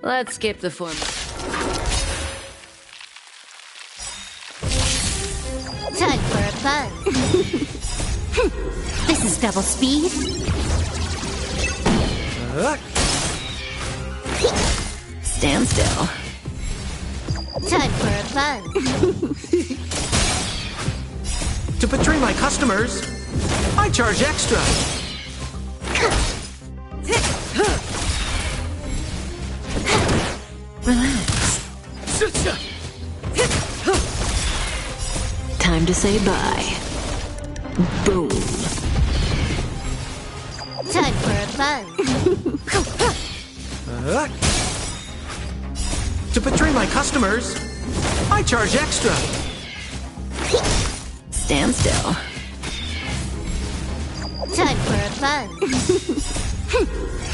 Let's skip the form. Time for a buzz. This is double speed. Stand still. Time for a buzz. To betray my customers, I charge extra. Relax. Time to say bye. Boom. Time for a buzz. To betray my customers, I charge extra. Stand still. Time for a buzz.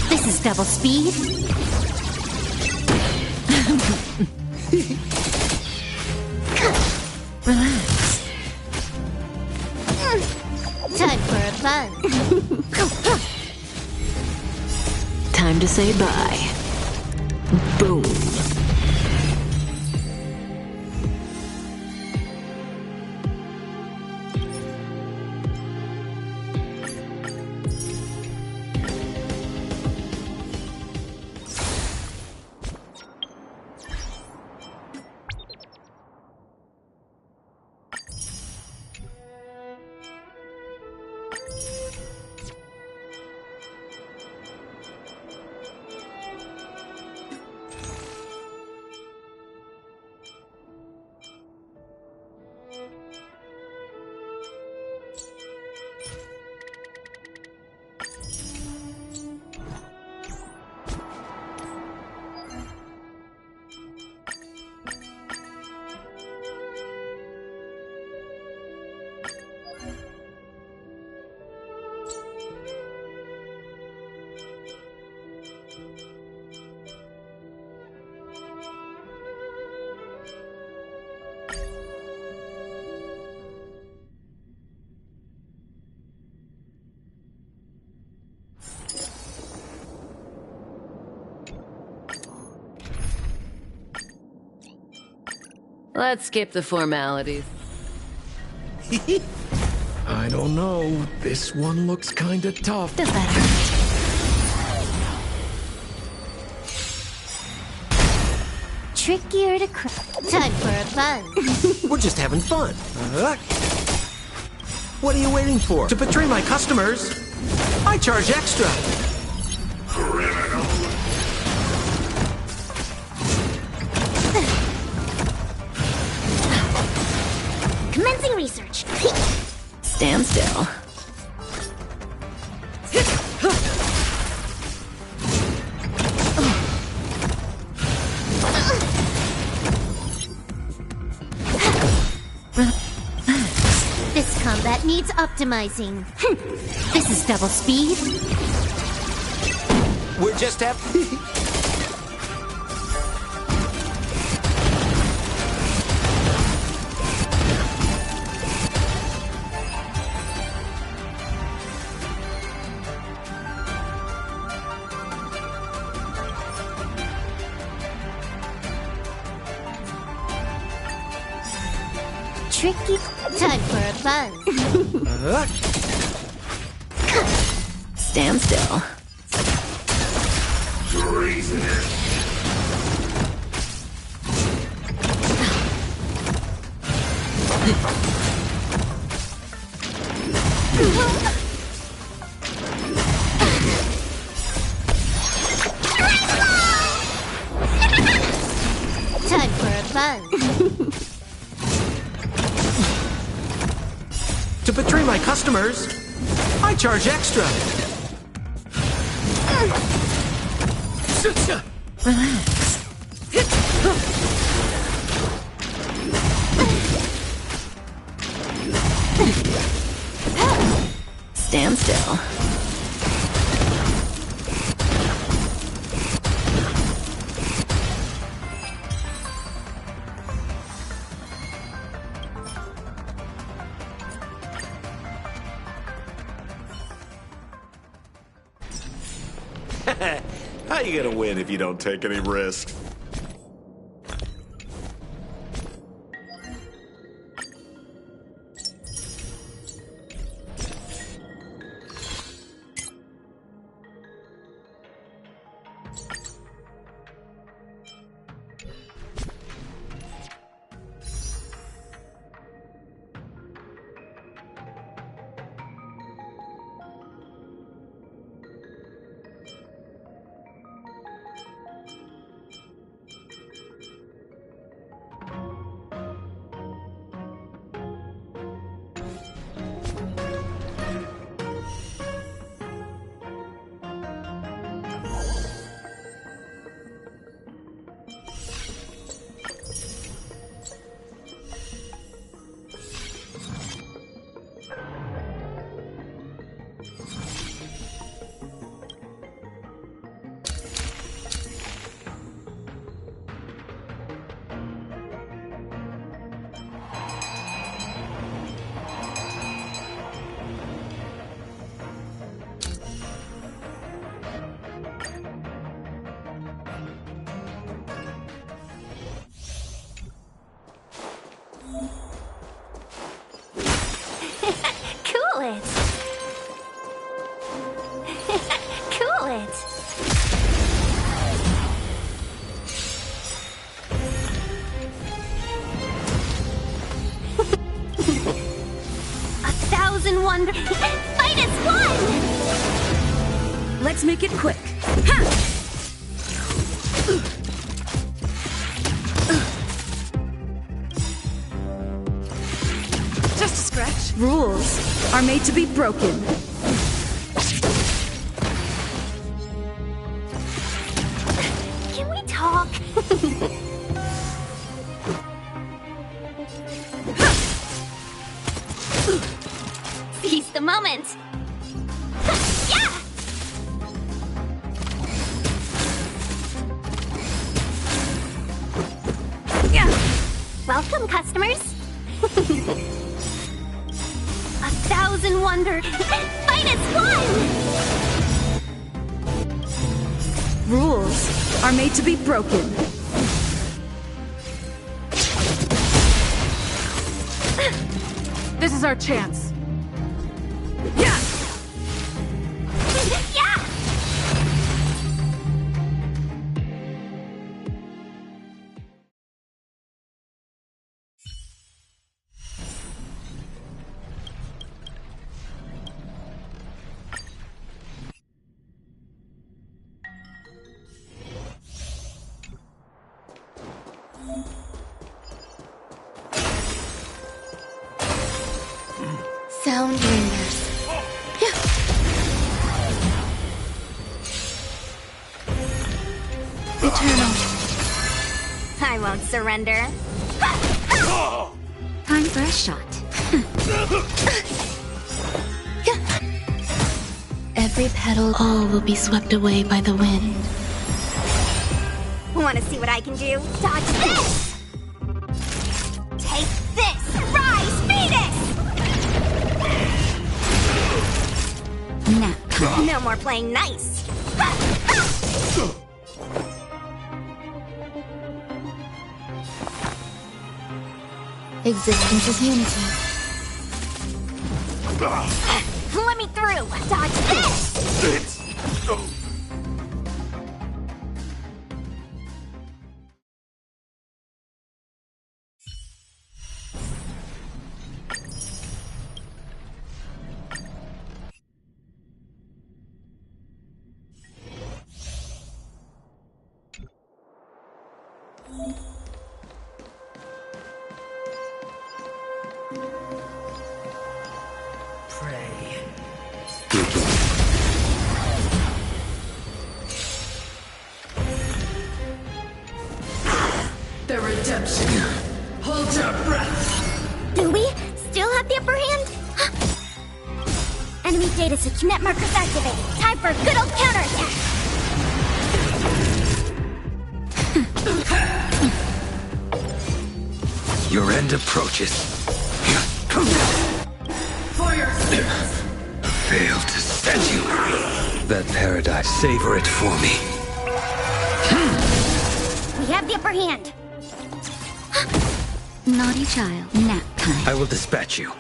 This is double speed. Relax. Time for a buzz. Time to say bye. Boom. Let's skip the formalities. I don't know. This one looks kinda tough. Does that hurt? Trickier to crack. Time for a buzz. We're just having fun. What are you waiting for? To betray my customers, I charge extra. Commencing research. Stand still. This combat needs optimizing. This is double speed. We're just having... Tricky. Time for a buzz. Stand still. Time for a buzz. To betray my customers, I charge extra. Relax. Stand still. How you gonna win if you don't take any risks? Cool it! Cool it! A thousand wonder... Minus one! Let's make it quick. Ha! Just a scratch. Rules are made to be broken. Can we talk? Seize the moment! Yeah! Yeah. Welcome, customers! A thousand wonder... Minus one! Rules are made to be broken. This is our chance. Yeah. Yeah! Sound lingers. Eternal. I won't surrender. Time for a shot. Every petal, all will be swept away by the wind. Want to see what I can do? Dodge this! Take this! Rise, Phoenix! No more playing nice. Existence is unity. Let me through! Dodge this! Pray. The redemption. Hold your breath. Do we still have the upper hand? Enemy data switch net markers activated. Time for a good old counterattack. Your end approaches. For your sins. Failed to set you free. That paradise, savor it for me. We have the upper hand. Naughty child, nap time. I will dispatch you.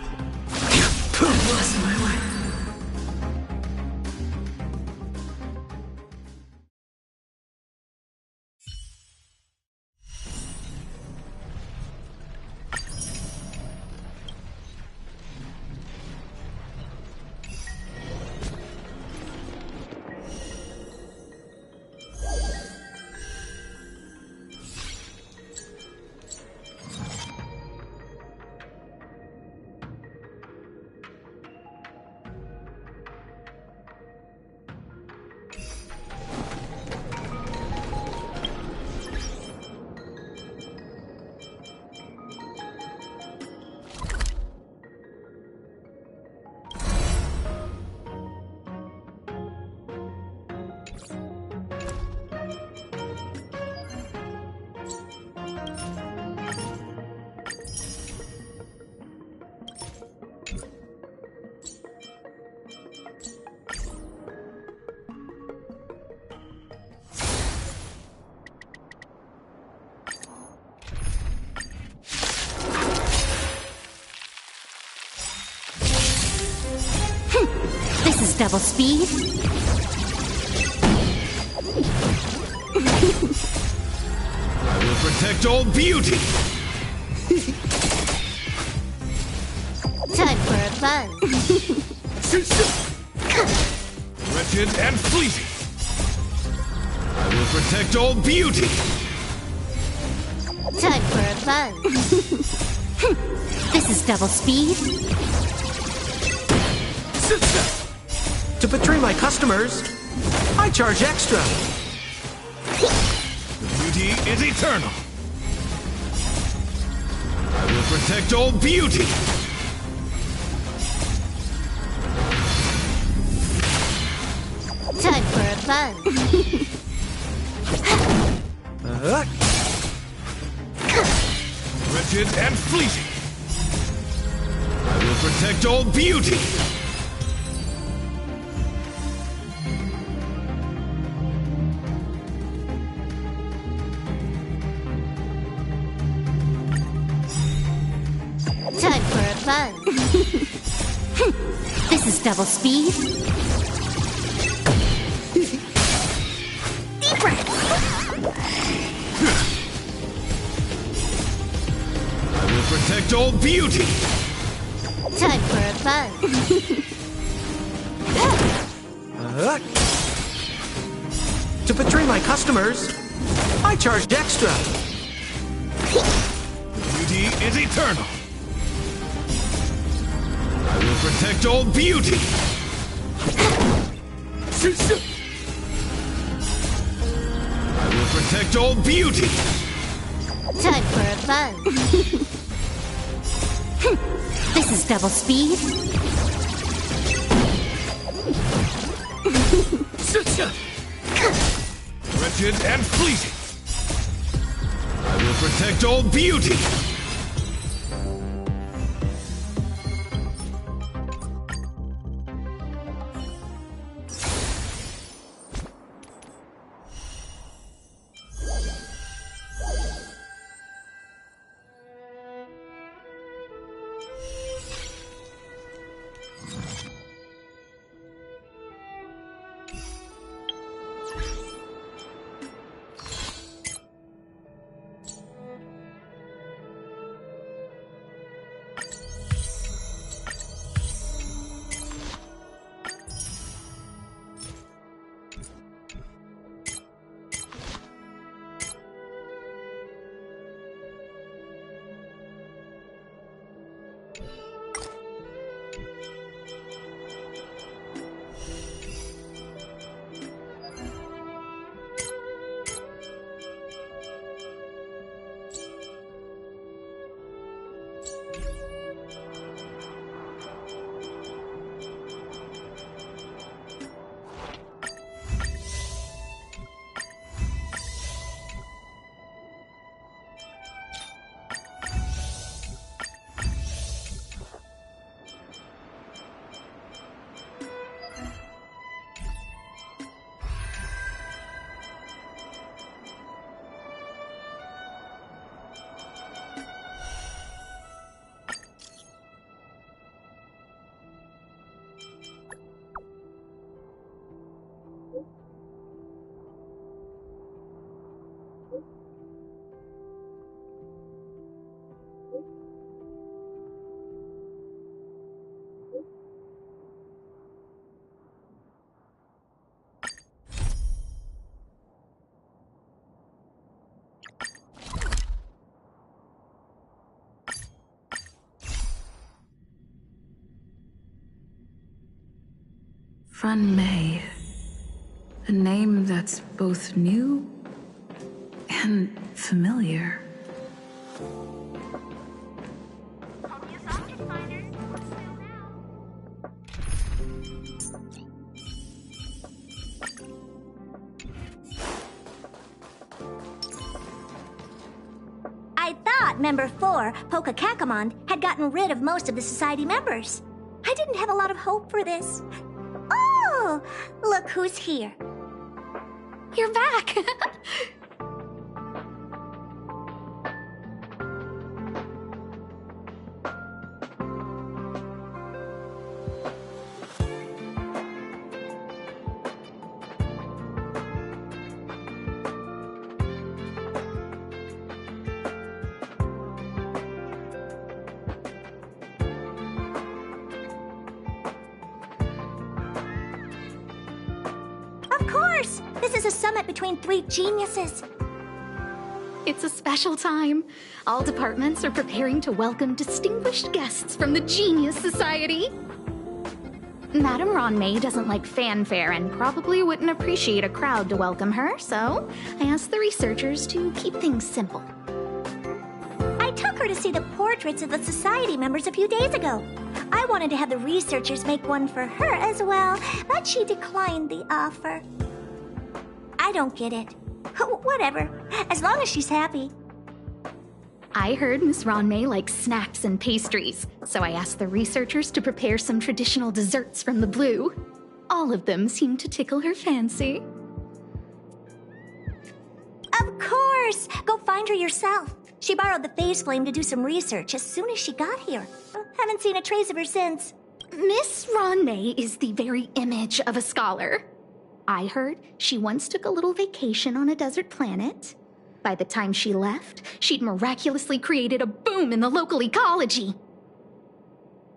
This is double speed. I will protect Old Beauty. Time for a buzz. Wretched and fleeting. I will protect Old Beauty. Time for a buzz. This is double speed. To betray my customers, I charge extra. The beauty is eternal. I will protect Old Beauty. Time for a buzz. Wretched and fleeting. I will protect Old Beauty. Time for a buzz. This is double speed. Deep breath. I will protect Old Beauty. Time for a buzz. To betray my customers, I charge extra. Beauty is eternal. I will protect Old Beauty. I will protect Old Beauty. Time for a buzz. This is double speed. Wretched and fleeting. I will protect Old Beauty. Run May. A name that's both new and familiar. I thought Member 4, Poka Kakamond, had gotten rid of most of the society members. I didn't have a lot of hope for this. Oh, look who's here. You're back! Of course! This is a summit between 3 geniuses. It's a special time. All departments are preparing to welcome distinguished guests from the Genius Society. Madame Ronmei doesn't like fanfare and probably wouldn't appreciate a crowd to welcome her, so I asked the researchers to keep things simple. I took her to see the portraits of the society members a few days ago. I wanted to have the researchers make one for her as well, but she declined the offer. I don't get it. Whatever, as long as she's happy. I heard Miss Ronmei likes snacks and pastries, so I asked the researchers to prepare some traditional desserts from the blue. All of them seemed to tickle her fancy. Of course! Go find her yourself. She borrowed the phase flame to do some research as soon as she got here. Haven't seen a trace of her since. Miss Ronmei is the very image of a scholar. I heard she once took a little vacation on a desert planet. By the time she left, she'd miraculously created a boom in the local ecology.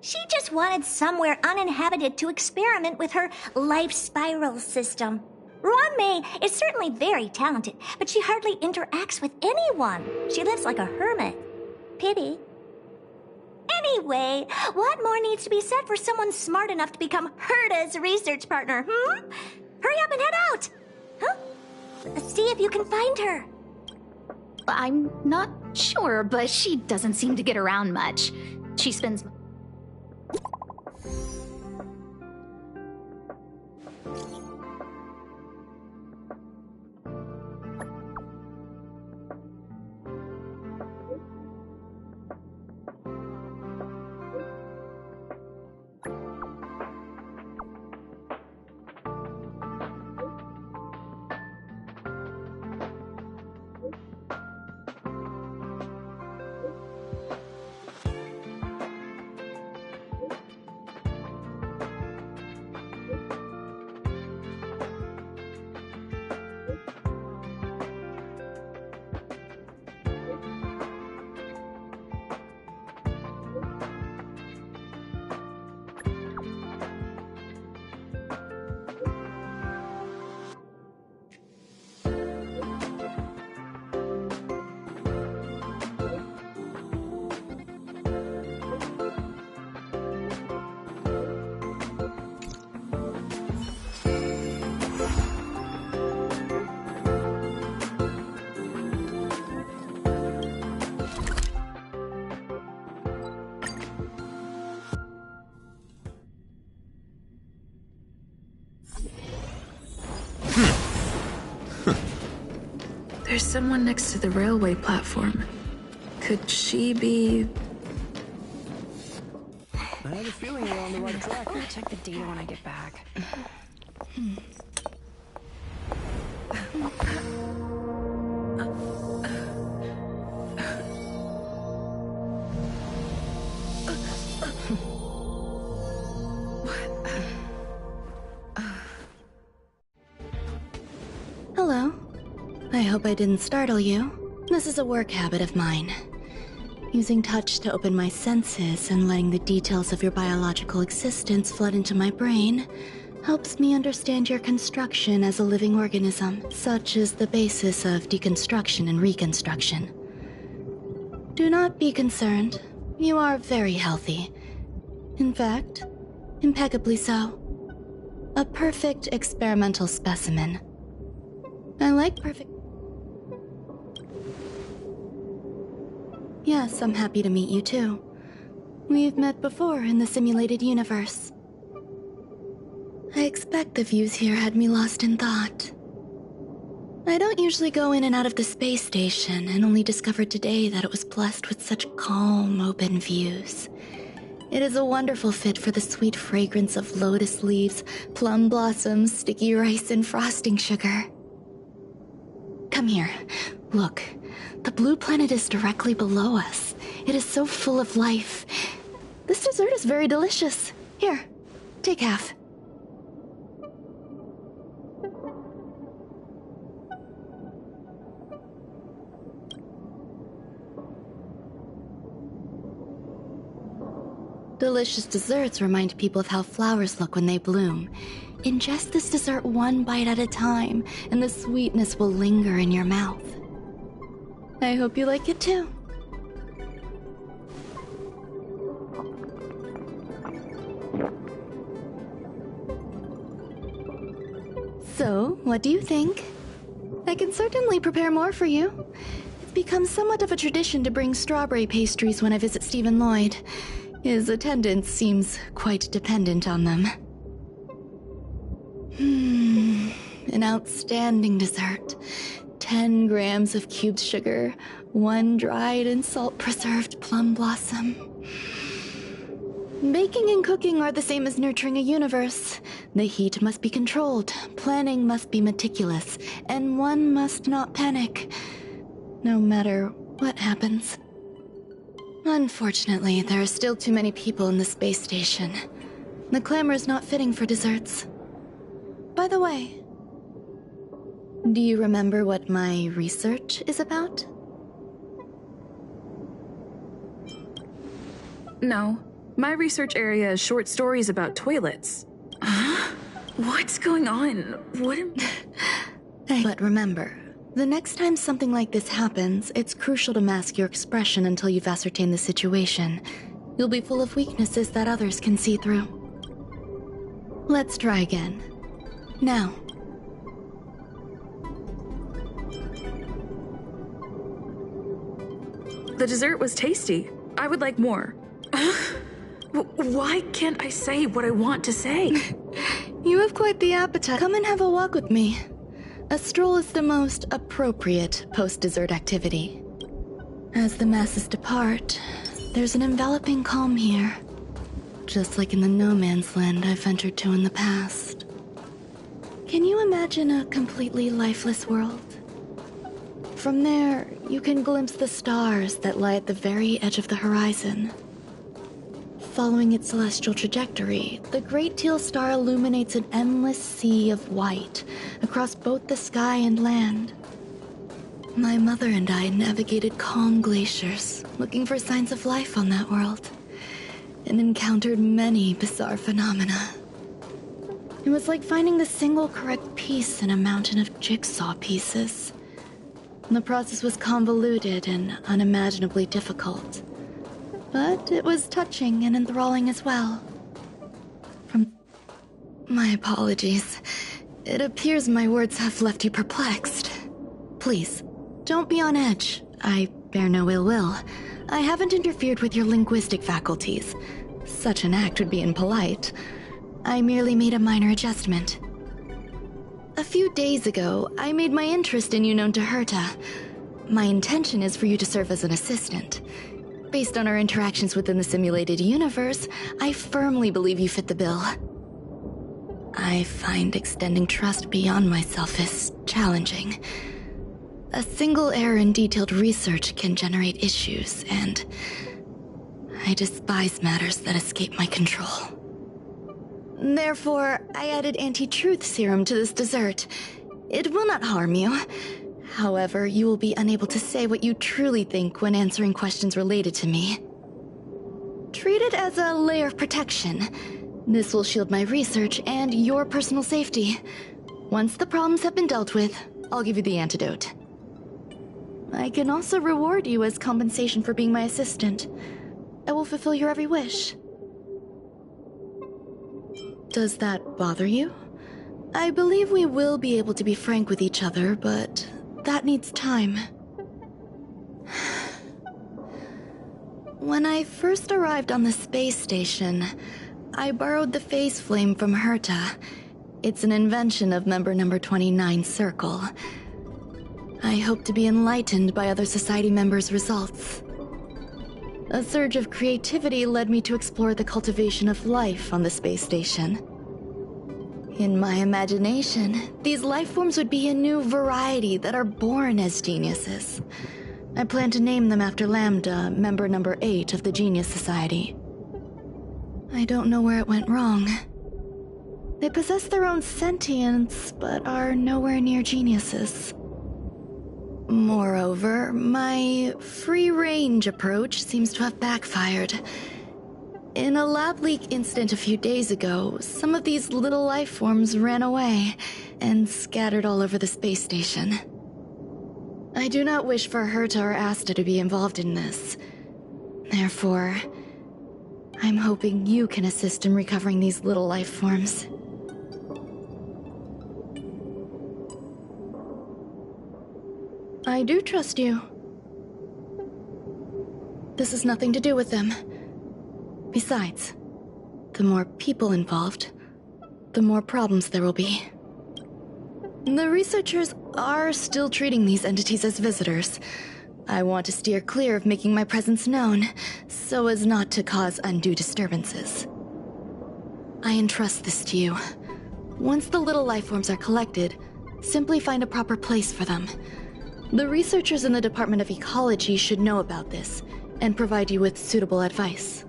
She just wanted somewhere uninhabited to experiment with her life spiral system. Ronmei is certainly very talented, but she hardly interacts with anyone. She lives like a hermit. Pity. Anyway, what more needs to be said for someone smart enough to become Herta's research partner, Hurry up and head out! Huh? See if you can find her. I'm not sure, but she doesn't seem to get around much. She spends... There's someone next to the railway platform. Could she be... I have a feeling we're on the right track. I'll check the data when I get back. Hello. I hope I didn't startle you. This is a work habit of mine. Using touch to open my senses and letting the details of your biological existence flood into my brain helps me understand your construction as a living organism. Such is the basis of deconstruction and reconstruction. Do not be concerned. You are very healthy. In fact, impeccably so. A perfect experimental specimen. I like perfect... Yes, I'm happy to meet you too. We've met before in the simulated universe. I expect the views here had me lost in thought. I don't usually go in and out of the space station, and only discovered today that it was blessed with such calm, open views. It is a wonderful fit for the sweet fragrance of lotus leaves, plum blossoms, sticky rice, and frosting sugar. Come here. Look. The blue planet is directly below us. It is so full of life. This dessert is very delicious. Here, take half. Delicious desserts remind people of how flowers look when they bloom. Ingest this dessert one bite at a time, and the sweetness will linger in your mouth. I hope you like it too. So, what do you think? I can certainly prepare more for you. It's become somewhat of a tradition to bring strawberry pastries when I visit Stephen Lloyd. His attendance seems quite dependent on them. An outstanding dessert. 10 grams of cubed sugar, 1 dried and salt-preserved plum blossom. Baking and cooking are the same as nurturing a universe. The heat must be controlled, planning must be meticulous, and one must not panic, no matter what happens. Unfortunately, there are still too many people in the space station. The clamor is not fitting for desserts. By the way, do you remember what my research is about? No. My research area is short stories about toilets. Huh? What's going on? What am... But remember, the next time something like this happens, it's crucial to mask your expression until you've ascertained the situation. You'll be full of weaknesses that others can see through. Let's try again. Now. The dessert was tasty. I would like more. Why can't I say what I want to say? You have quite the appetite. Come and have a walk with me. A stroll is the most appropriate post-dessert activity. As the masses depart, there's an enveloping calm here. Just like in the no-man's land I've ventured to in the past. Can you imagine a completely lifeless world? From there, you can glimpse the stars that lie at the very edge of the horizon. Following its celestial trajectory, the Great Teal Star illuminates an endless sea of white across both the sky and land. My mother and I navigated calm glaciers, looking for signs of life on that world, and encountered many bizarre phenomena. It was like finding the single correct piece in a mountain of jigsaw pieces. The process was convoluted and unimaginably difficult. But it was touching and enthralling as well. My apologies. It appears my words have left you perplexed. Please, don't be on edge. I bear no ill will. I haven't interfered with your linguistic faculties. Such an act would be impolite. I merely made a minor adjustment. A few days ago, I made my interest in you known to Herta. My intention is for you to serve as an assistant. Based on our interactions within the simulated universe, I firmly believe you fit the bill. I find extending trust beyond myself is challenging. A single error in detailed research can generate issues, and I despise matters that escape my control. Therefore, I added anti-truth serum to this dessert. It will not harm you. However, you will be unable to say what you truly think when answering questions related to me. Treat it as a layer of protection. This will shield my research and your personal safety. Once the problems have been dealt with, I'll give you the antidote. I can also reward you as compensation for being my assistant. I will fulfill your every wish. Does that bother you? I believe we will be able to be frank with each other, but that needs time. When I first arrived on the space station, I borrowed the phase flame from Herta. It's an invention of member number 29 Circle. I hope to be enlightened by other society members' results. A surge of creativity led me to explore the cultivation of life on the space station. In my imagination, these life forms would be a new variety that are born as geniuses. I plan to name them after Lambda, member number 8 of the Genius Society. I don't know where it went wrong. They possess their own sentience, but are nowhere near geniuses. Moreover, my free-range approach seems to have backfired. In a lab leak incident a few days ago, some of these little life forms ran away and scattered all over the space station. I do not wish for Herta or Asta to be involved in this. Therefore, I'm hoping you can assist in recovering these little life forms. I do trust you. This has nothing to do with them. Besides, the more people involved, the more problems there will be. The researchers are still treating these entities as visitors. I want to steer clear of making my presence known, so as not to cause undue disturbances. I entrust this to you. Once the little life forms are collected, simply find a proper place for them. The researchers in the Department of Ecology should know about this, and provide you with suitable advice.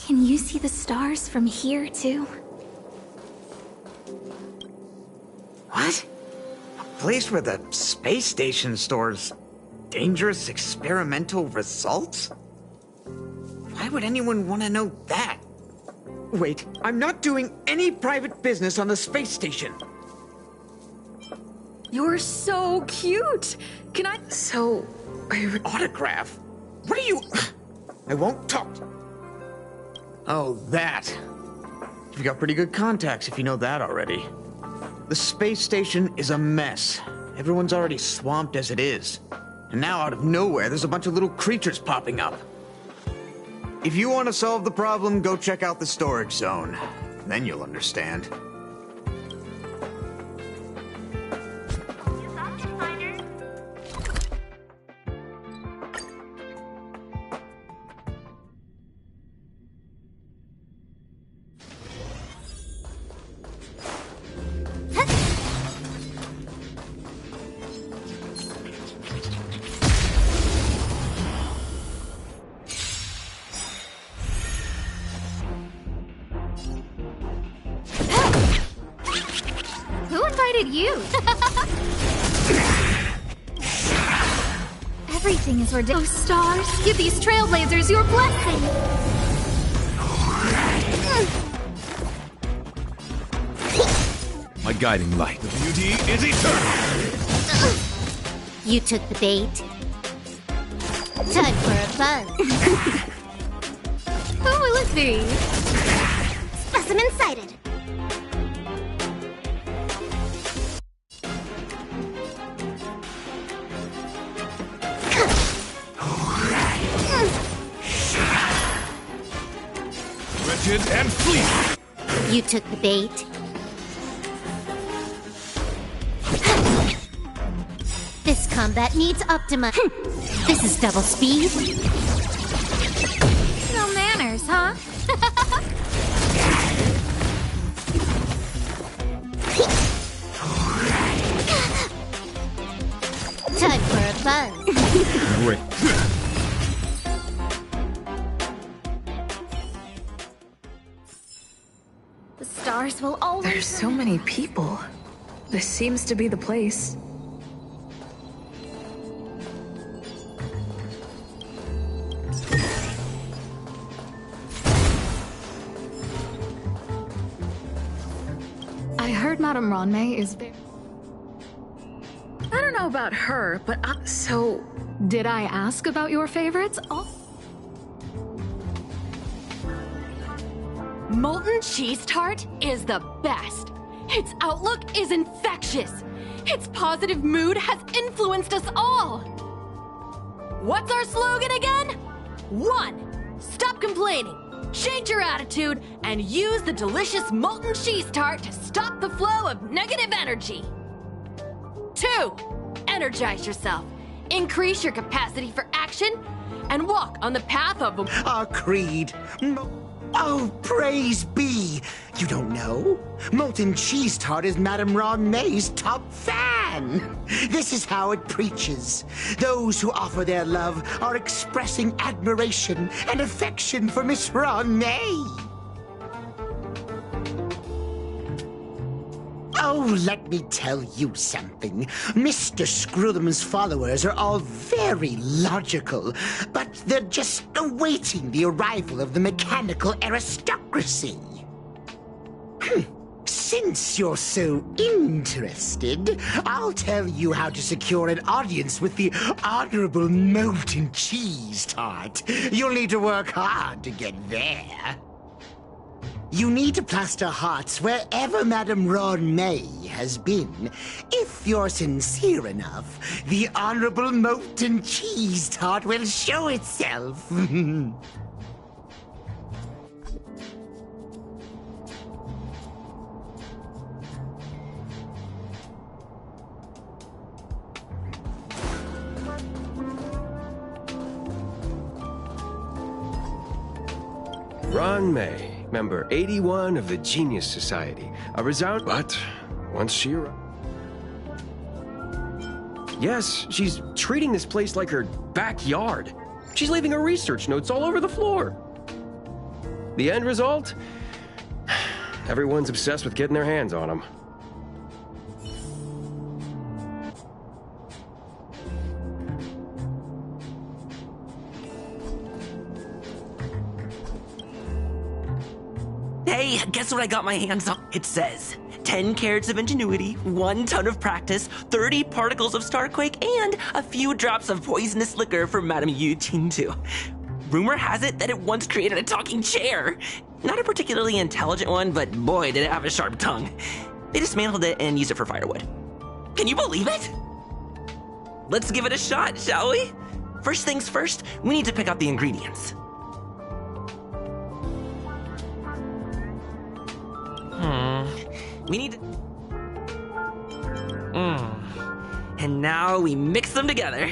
Can you see the stars from here, too? What? A place where the space station stores dangerous experimental results? Why would anyone want to know that? Wait, I'm not doing any private business on the space station. You're so cute! Can I... Autograph? What are you... I won't talk. Oh, that. You've got pretty good contacts if you know that already. The space station is a mess. Everyone's already swamped as it is. And now out of nowhere, there's a bunch of little creatures popping up. If you want to solve the problem, go check out the storage zone. Then you'll understand. You. Everything is ridiculous. Oh, stars, give these trailblazers your blessing. My guiding light. The beauty is eternal. You took the bait. Time for a buzz. Who will it be? Specimen sighted. And flee. You took the bait. This combat needs Optima. This is double speed. No manners, huh? Time for a buzz. Great. The stars will always... There's so many people. This seems to be the place. I heard Madame Ronmei is very... I don't know about her, but so... Did I ask about your favorites? Oh. Molten cheese tart is the best. Its outlook is infectious. Its positive mood has influenced us all. What's our slogan again? 1. Stop complaining. Change your attitude and use the delicious molten cheese tart to stop the flow of negative energy. 2. Energize yourself. Increase your capacity for action and walk on the path of... Our creed. Oh, praise be! You don't know? Molten Cheese Tart is Madame Ronmei's top fan! This is how it preaches. Those who offer their love are expressing admiration and affection for Miss Ronmei. Oh, let me tell you something. Mr. Screwthum's followers are all very logical, but they're just awaiting the arrival of the mechanical aristocracy. Since you're so interested, I'll tell you how to secure an audience with the Honorable Molten Cheese Tart. You'll need to work hard to get there. You need to plaster hearts wherever Madame Ronmei has been. If you're sincere enough, the Honorable Molten Cheese Tart will show itself. Ronmei. Member 81 of the Genius Society. A resound... But once she arrived... Yes, she's treating this place like her backyard. She's leaving her research notes all over the floor. The end result? Everyone's obsessed with getting their hands on them. Hey, guess what I got my hands on? It says 10 carats of ingenuity, 1 ton of practice, 30 particles of Starquake, and a few drops of poisonous liquor for Madame Yu Qingtu. Rumor has it that it once created a talking chair. Not a particularly intelligent one, but boy, did it have a sharp tongue. They dismantled it and used it for firewood. Can you believe it? Let's give it a shot, shall we? First things first, we need to pick out the ingredients. We need... And now we mix them together.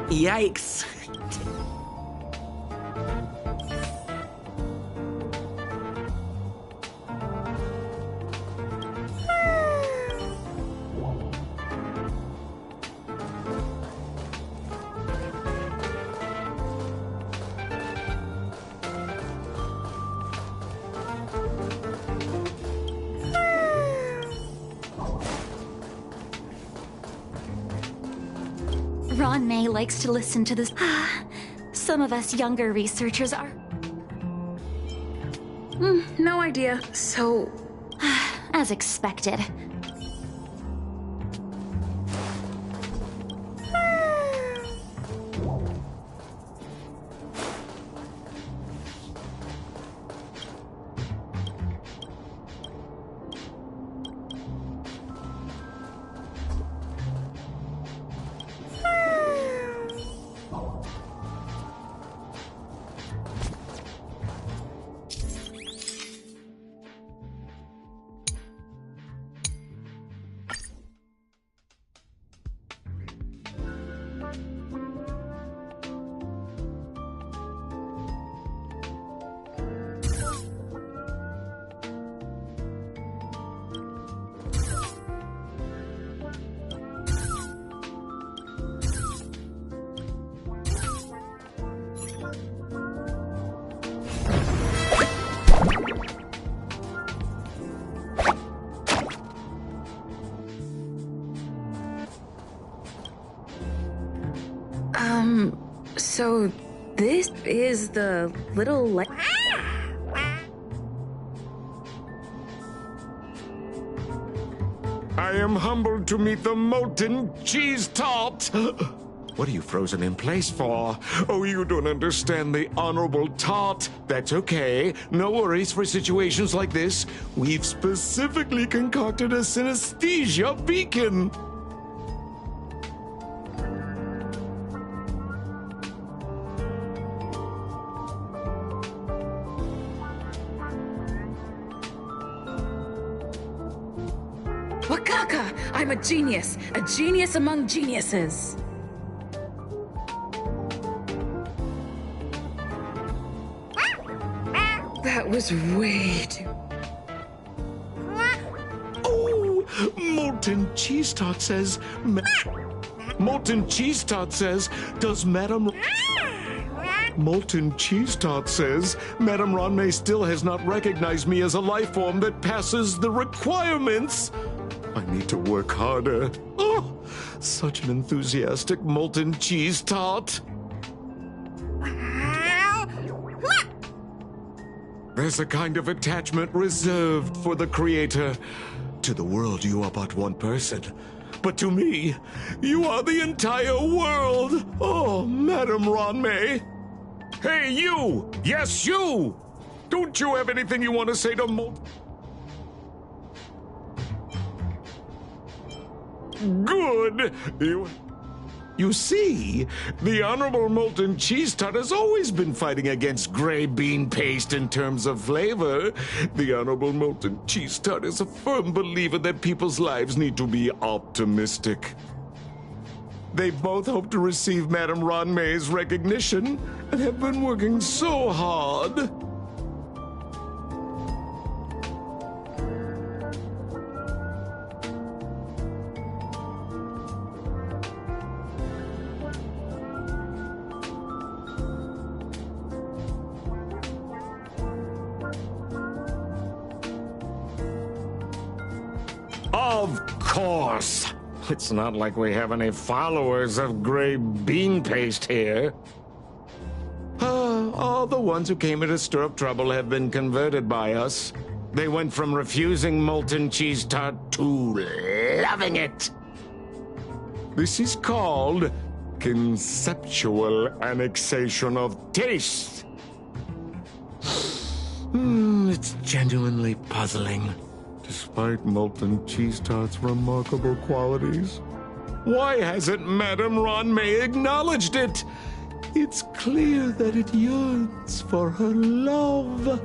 Yikes. Ronmei likes to listen to this. Some of us younger researchers are... No idea. So... As expected. So this is the little am humbled to meet the molten cheese tart. What are you frozen in place for? Oh, you don't understand the Honorable Tart. That's okay. No worries for situations like this. We've specifically concocted a synesthesia beacon. Wakaka! I'm a genius among geniuses. That was way too... Oh, Molten Cheese Tart says... Molten Cheese Tart says, does Madame... Molten Cheese Tart says, Madame Ranmei still has not recognized me as a life form that passes the requirements. I need to work harder. Oh, such an enthusiastic Molten Cheese Tart. There's a kind of attachment reserved for the creator. To the world, you are but one person. But to me, you are the entire world. Oh, Madame Ranmei. Hey, you! Yes, you! Don't you have anything you want to say to Good! You see, the Honorable Molten Cheese Tart has always been fighting against gray bean paste in terms of flavor. The Honorable Molten Cheese Tart is a firm believer that people's lives need to be optimistic. They both hope to receive Madame Ranmei's recognition and have been working so hard. Of course. It's not like we have any followers of gray bean paste here. All the ones who came here to stir up trouble have been converted by us. They went from refusing Molten Cheese Tart to loving it. This is called conceptual annexation of taste. It's genuinely puzzling. Despite Molten Cheese Tart's remarkable qualities, why hasn't Madame Ranmei acknowledged it? It's clear that it yearns for her love.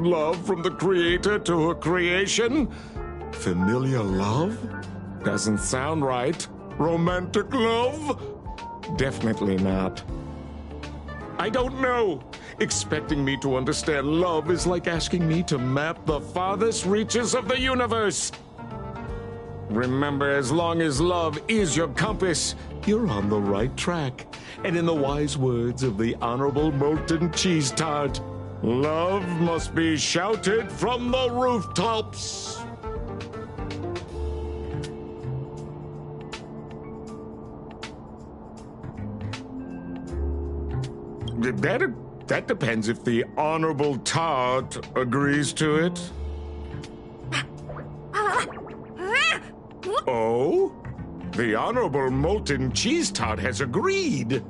Love from the creator to her creation? Familiar love? Doesn't sound right. Romantic love? Definitely not. I don't know. Expecting me to understand love is like asking me to map the farthest reaches of the universe. Remember, as long as love is your compass, you're on the right track. And in the wise words of the Honorable Molten Cheese Tart, love must be shouted from the rooftops. That depends if the Honorable Tart agrees to it. Oh? The Honorable Molten Cheese Tart has agreed.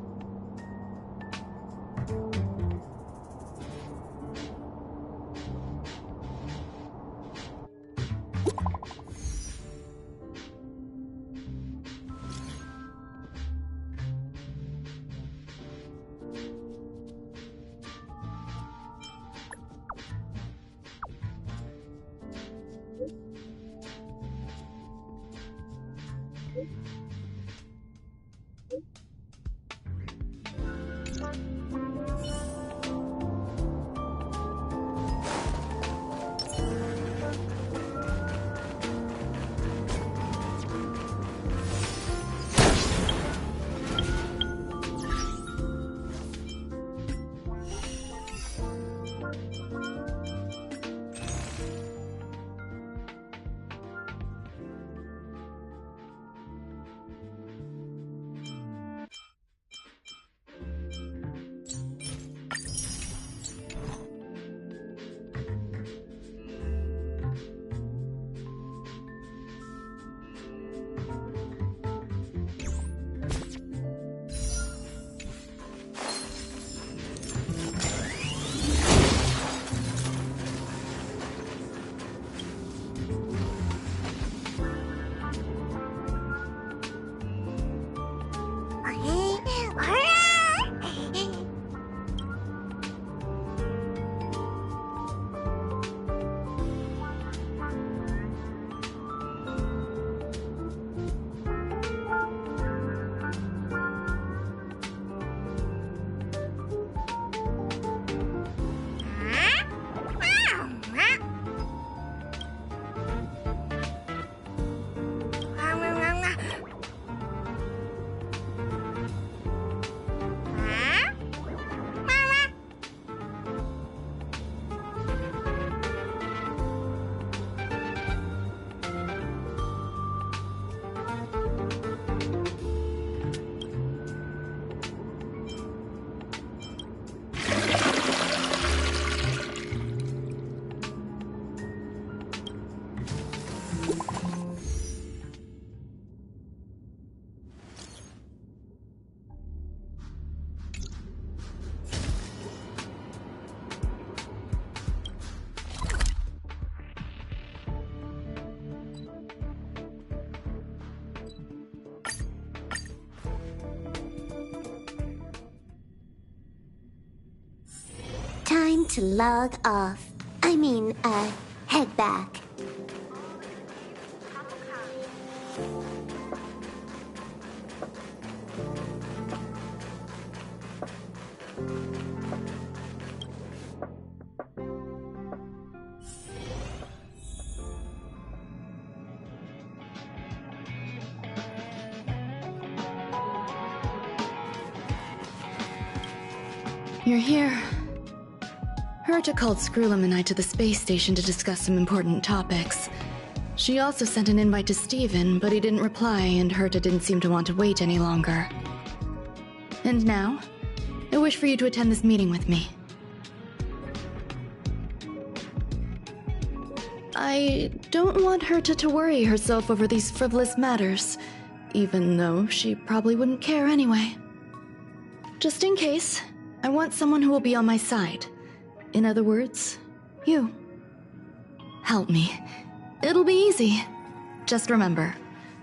time to log off. Head back. You're here. Herta called Skrullum and I to the space station to discuss some important topics. She also sent an invite to Steven, but he didn't reply, and Herta didn't seem to want to wait any longer. And now, I wish for you to attend this meeting with me. I don't want Herta to worry herself over these frivolous matters, even though she probably wouldn't care anyway. Just in case, I want someone who will be on my side. In other words, you. Help me. It'll be easy. Just remember,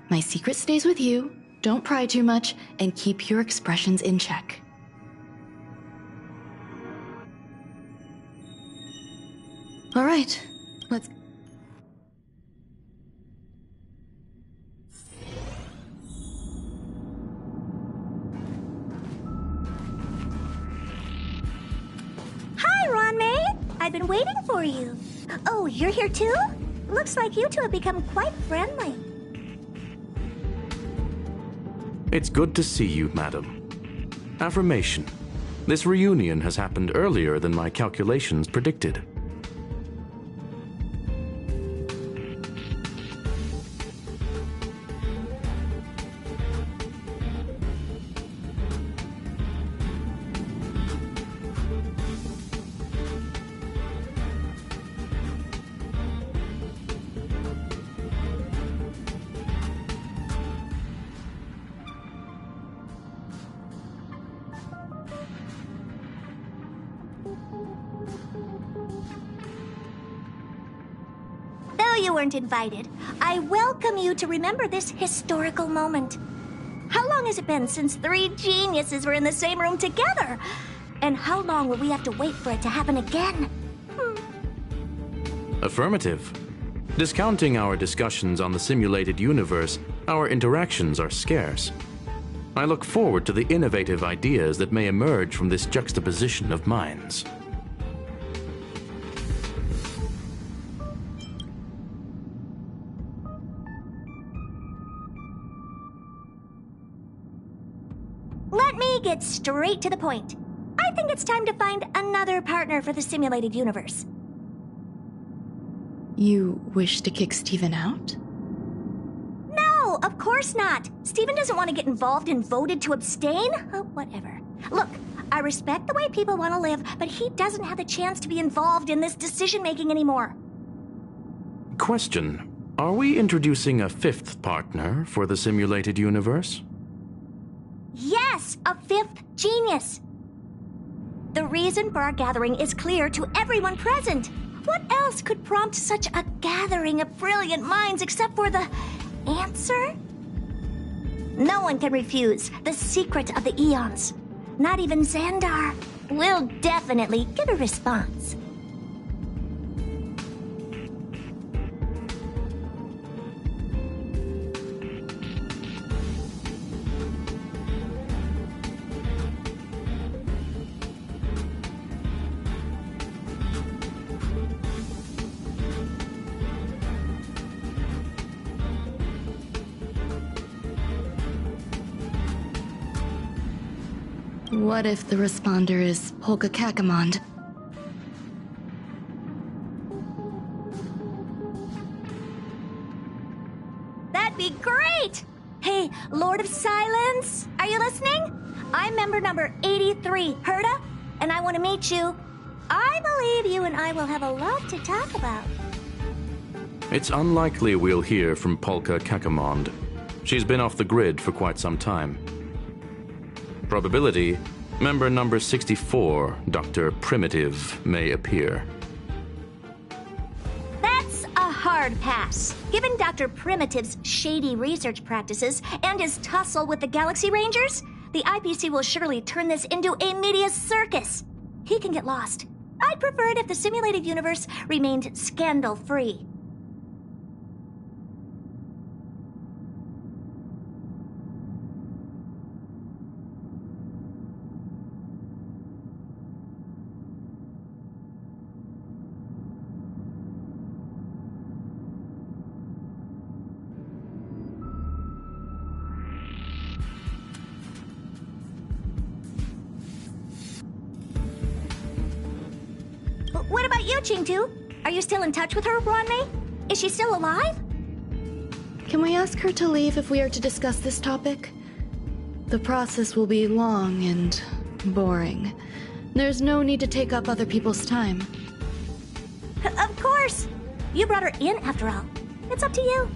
my secret stays with you, don't pry too much, and keep your expressions in check. All right, let's... Hi, Ron-May! I've been waiting for you. Oh, you're here too? Looks like you two have become quite friendly. It's good to see you, madam. Affirmation. This reunion has happened earlier than my calculations predicted. You weren't invited. I welcome you to remember this historical moment. How long has it been since 3 geniuses were in the same room together? And how long will we have to wait for it to happen again? Affirmative. Discounting our discussions on the simulated universe, our interactions are scarce. I look forward to the innovative ideas that may emerge from this juxtaposition of minds. Let me get straight to the point. I think it's time to find another partner for the simulated universe. You wish to kick Steven out? No, of course not. Steven doesn't want to get involved and voted to abstain. Oh, whatever. Look, I respect the way people want to live, but he doesn't have the chance to be involved in this decision-making anymore. Question. Are we introducing a 5th partner for the simulated universe? Yes, a 5th genius. The reason for our gathering is clear to everyone present. What else could prompt such a gathering of brilliant minds except for the answer? No one can refuse the secret of the eons. Not even Xandar. We'll definitely get a response. What if the responder is Polka Kakamond? That'd be great! Hey, Lord of Silence, are you listening? I'm member number 83, Herta, and I want to meet you. I believe you and I will have a lot to talk about. It's unlikely we'll hear from Polka Kakamond. She's been off the grid for quite some time. Probability, member number 64, Dr. Primitive, may appear. That's a hard pass. Given Dr. Primitive's shady research practices and his tussle with the Galaxy Rangers, the IPC will surely turn this into a media circus. He can get lost. I'd prefer it if the simulated universe remained scandal-free. What about you, Qingtu? Are you still in touch with her, Ruanmei? Is she still alive? Can we ask her to leave if we are to discuss this topic? The process will be long and boring. There's no need to take up other people's time. Of course! You brought her in, after all. It's up to you.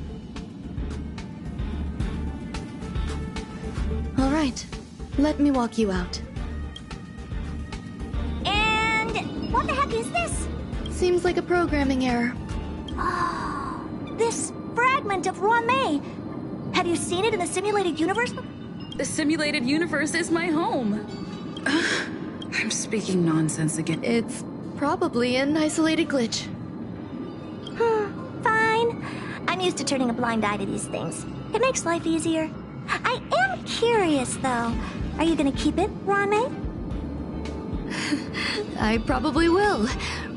All right. Let me walk you out. And what the heck is this? Seems like a programming error. Oh, this fragment of Ruanmei. Have you seen it in the simulated universe? The simulated universe is my home. I'm speaking nonsense again. It's probably an isolated glitch. Fine. I'm used to turning a blind eye to these things. It makes life easier. I am curious, though. Are you gonna keep it, Ruanmei? I probably will.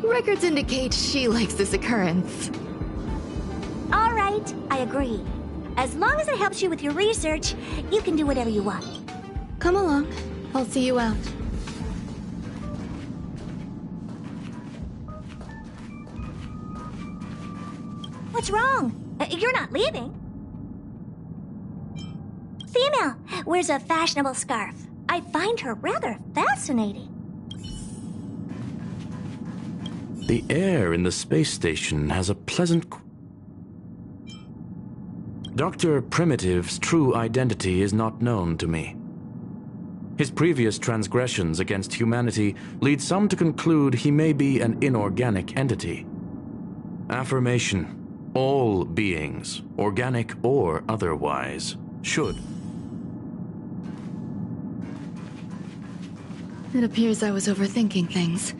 Records indicate she likes this occurrence. All right, I agree. As long as it helps you with your research, you can do whatever you want. Come along. I'll see you out. What's wrong? You're not leaving. Female wears a fashionable scarf. I find her rather fascinating. The air in the space station has a pleasant... Dr. Primitive's true identity is not known to me. His previous transgressions against humanity lead some to conclude he may be an inorganic entity. Affirmation. All beings, organic or otherwise, should. It appears I was overthinking things.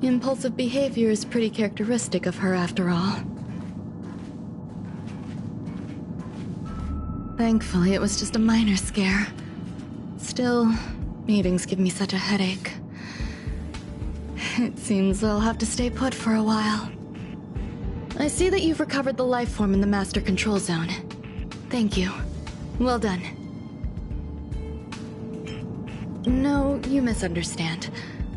Impulsive behavior is pretty characteristic of her, after all. Thankfully, it was just a minor scare. Still, meetings give me such a headache. It seems I'll have to stay put for a while. I see that you've recovered the life form in the Master Control Zone. Thank you. Well done. No, you misunderstand.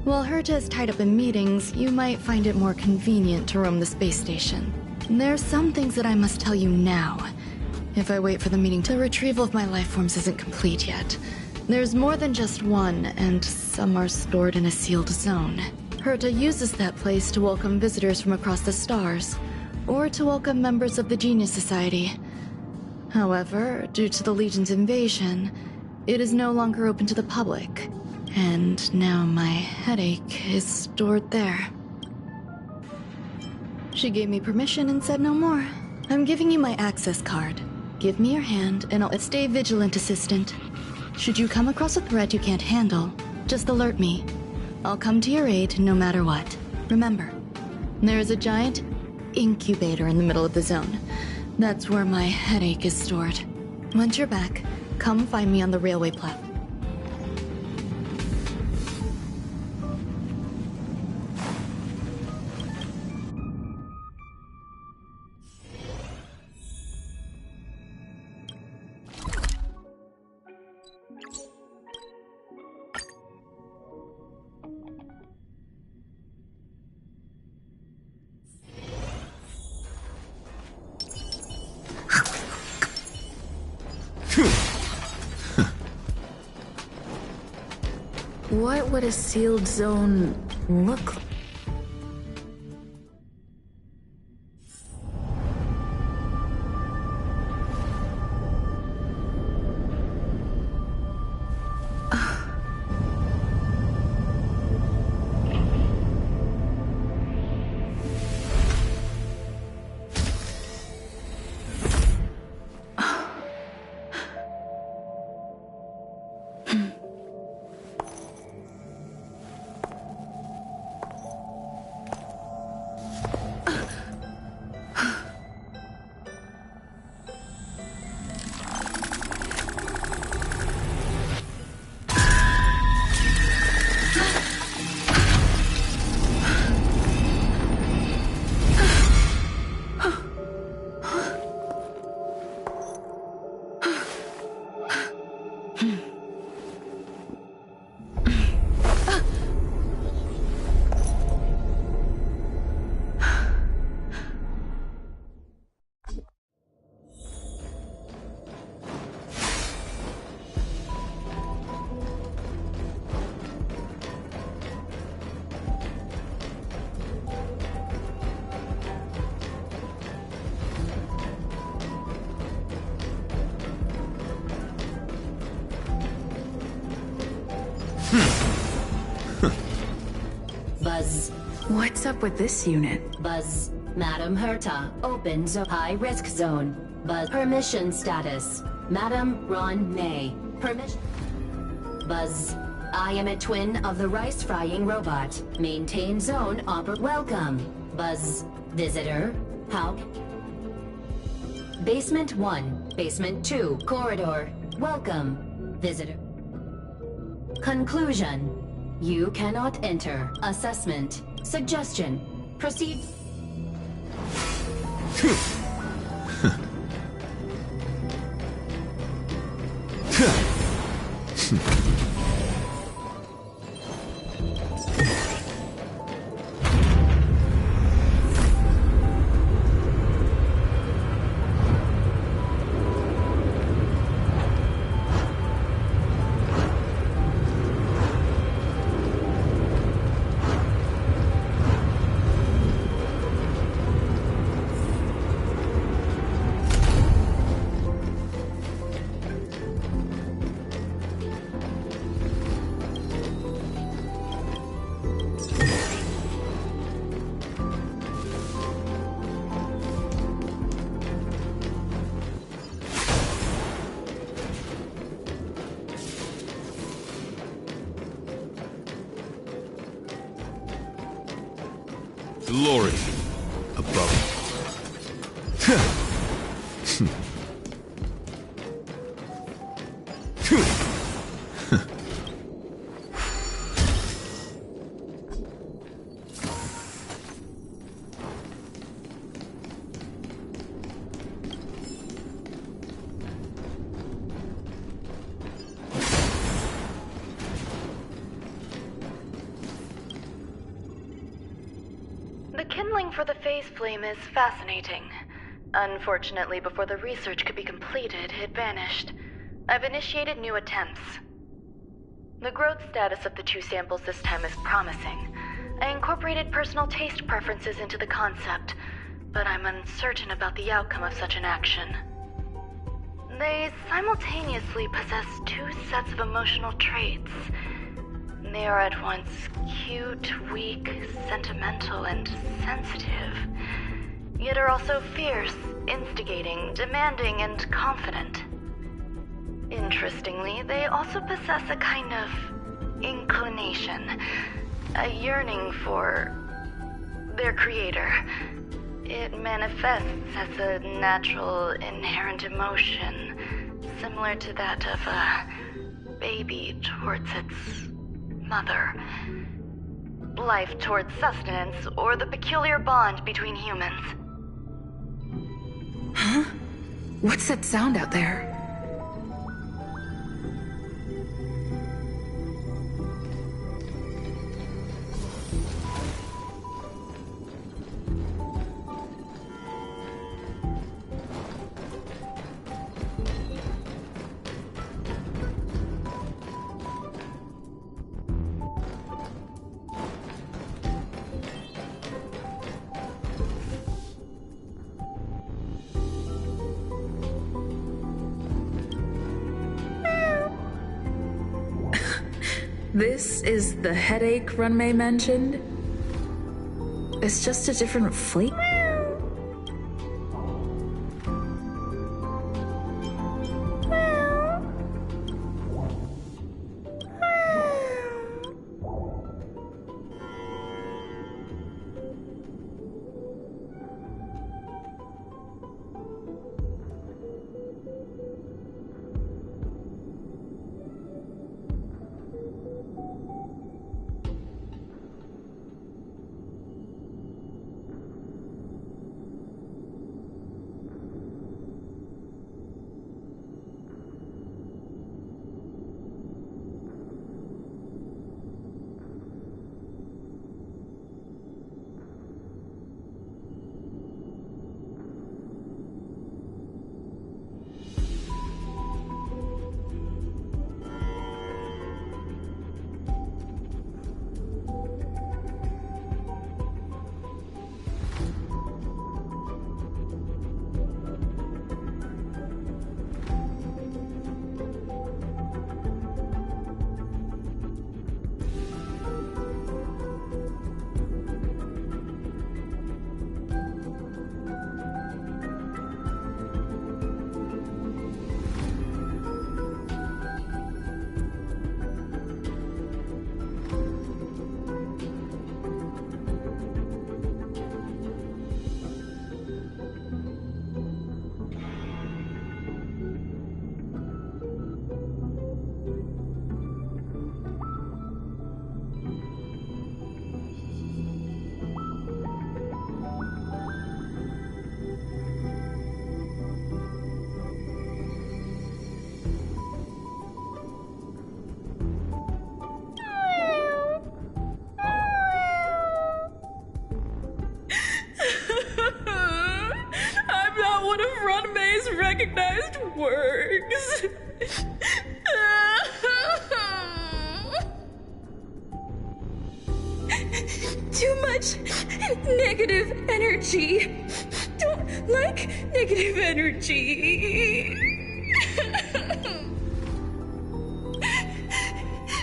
While Herta is tied up in meetings, you might find it more convenient to roam the space station. There are some things that I must tell you now. If I wait for the meeting, the retrieval of my life forms isn't complete yet. There's more than just one, and some are stored in a sealed zone. Herta uses that place to welcome visitors from across the stars, or to welcome members of the Genius Society. However, due to the Legion's invasion, it is no longer open to the public. And now my headache is stored there. She gave me permission and said no more. I'm giving you my access card. Give me your hand, and I'll stay vigilant, Assistant. Should you come across a threat you can't handle, just alert me. I'll come to your aid no matter what. Remember, there is a giant incubator in the middle of the zone. That's where my headache is stored. Once you're back, come find me on the railway platform. What would a sealed zone look like? Buzz. What's up with this unit? Buzz. Madam Herta, open high-risk zone. Buzz. Permission status. Madam Ron May. Permission. Buzz. I am a twin of the rice-frying robot. Maintain zone Welcome. Buzz. Visitor. How? Basement 1. Basement 2. Corridor. Welcome. Visitor. Conclusion. You cannot enter. Assessment. Suggestion. Proceed. Glory above. The kindling for the phase flame is fascinating. Unfortunately, before the research could be completed, it vanished. I've initiated new attempts. The growth status of the 2 samples this time is promising. I incorporated personal taste preferences into the concept, but I'm uncertain about the outcome of such an action. They simultaneously possess 2 sets of emotional traits. They are at once cute, weak, sentimental, and sensitive, yet are also fierce, instigating, demanding, and confident. Interestingly, they also possess a kind of inclination, a yearning for their creator. It manifests as a natural, inherent emotion, similar to that of a baby towards its mother. Life towards sustenance, or the peculiar bond between humans. Huh? What's that sound out there? This is the headache Runmei mentioned? It's just a different flavor? recognized words. Too much negative energy. Don't like negative energy.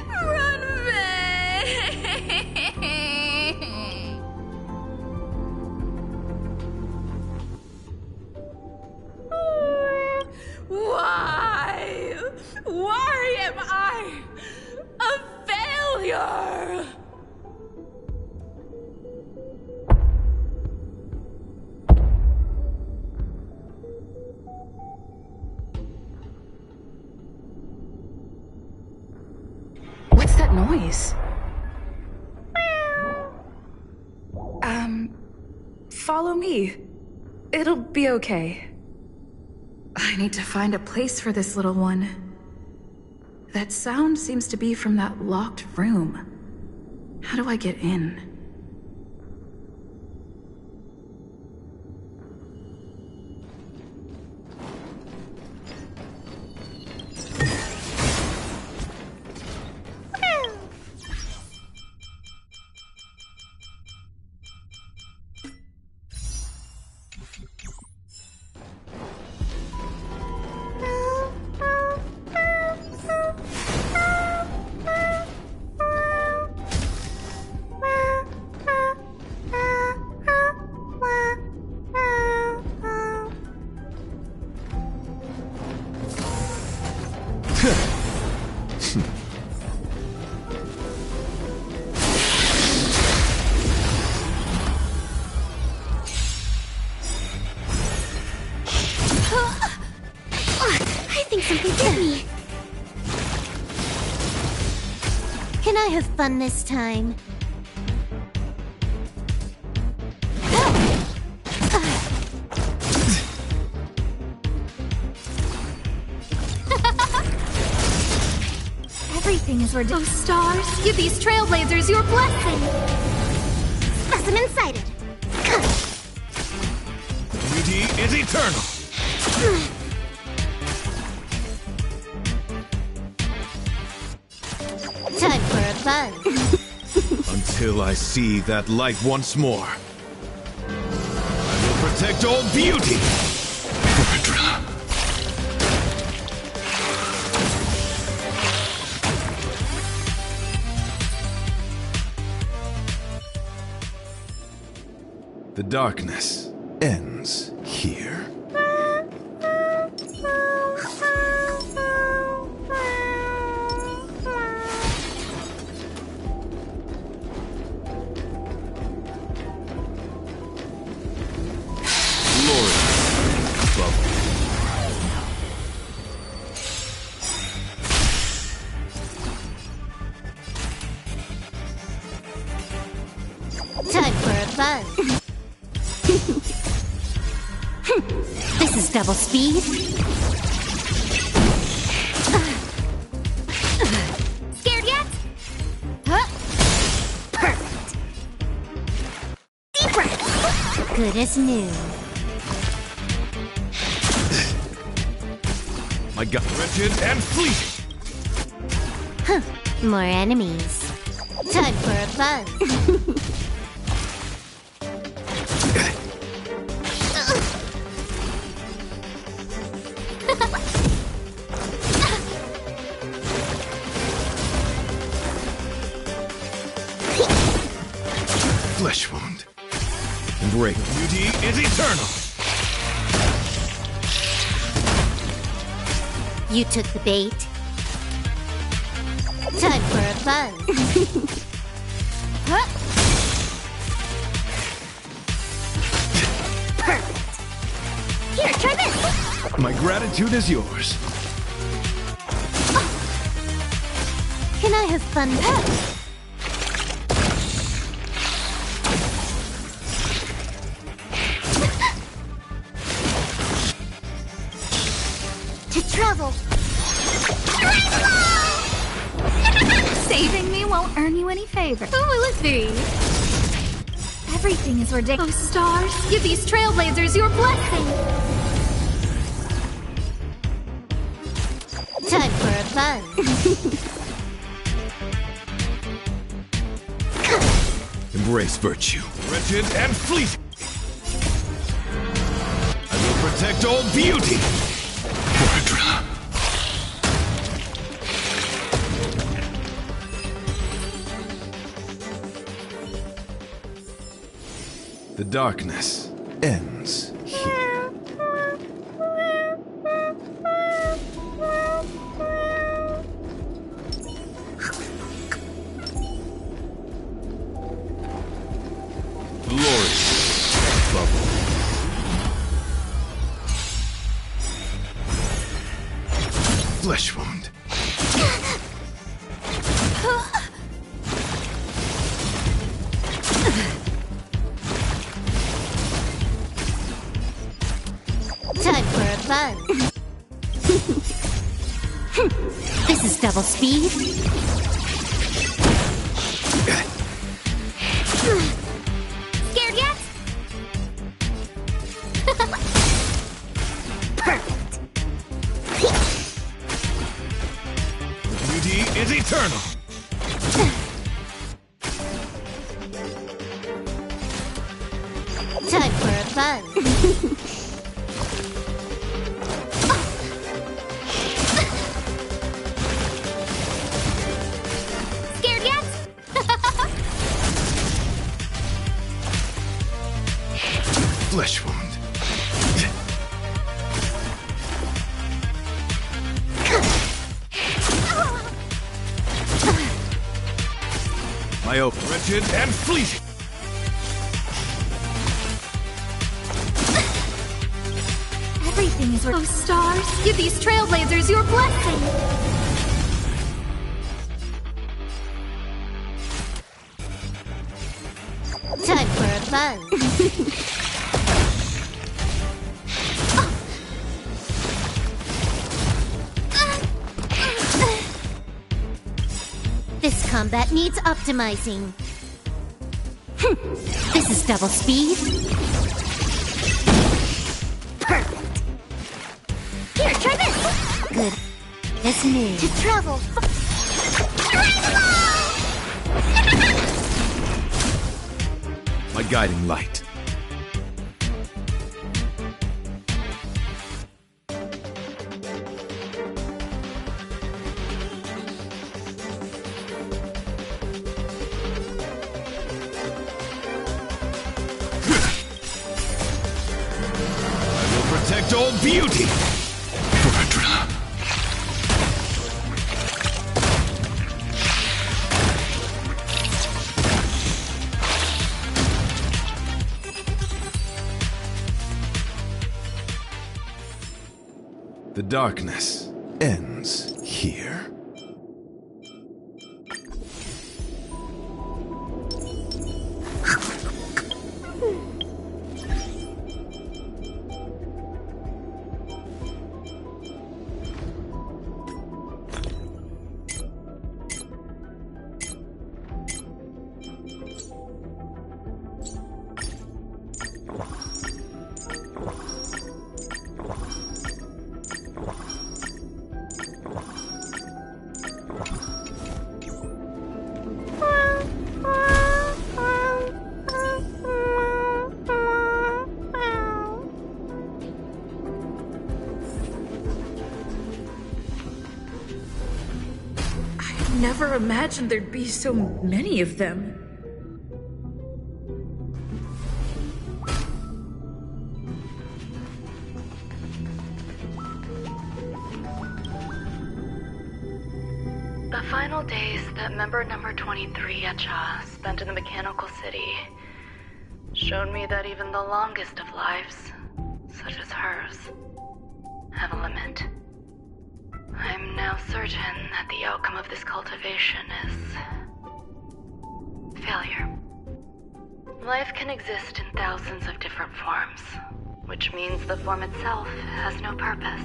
Run away. Why? Why am I a failure? What's that noise? Follow me. It'll be okay. I need to find a place for this little one. That sound seems to be from that locked room. How do I get in? Can I have fun this time? Everything is ridiculous. Oh, stars, give these trailblazers your blessing. Specimen sighted. Beauty is eternal. Time for a buzz. Until I see that light once more. I will protect all beauty. The darkness ends here. Time for a buzz. This is double speed. Scared yet? Perfect. Deep breath. Good as new. My gut wretched and fleeting. More enemies. Time for a buzz. Flesh wound. Break. Beauty is eternal. You took the bait. Time for a buzz. Perfect. Here, try this. My gratitude is yours. Can I have fun? To travel. Saving me won't earn you any favor. Who will it be? Everything is ridiculous. Oh, stars, give these trailblazers your blessing. fun. Embrace virtue. Wretched and fleeting. I will protect all beauty. Vordra. The darkness ends here. Glorious bubble. Flesh wound. Time for a fun. This is double speed. Scared yet? Perfect. Beauty is eternal. Time for a fun. Scared yet? Flesh wound. My oath. Wretched and fleeting. Everything is worth. Oh, stars, give these trailblazers your blessing. Time for a fun. This combat needs optimizing. This is double speed. Perfect. Here, try this. Good. This me. To travel. My guiding light. I will protect all beauty. Vordra. The darkness ends here. Never imagined there'd be so many of them. The final days that member number 23 Echa spent in the Mechanical City showed me that even the longest of lives, such as hers, have a limit. I'm now certain that the outcome of this cultivation is failure. Life can exist in thousands of different forms, which means the form itself has no purpose.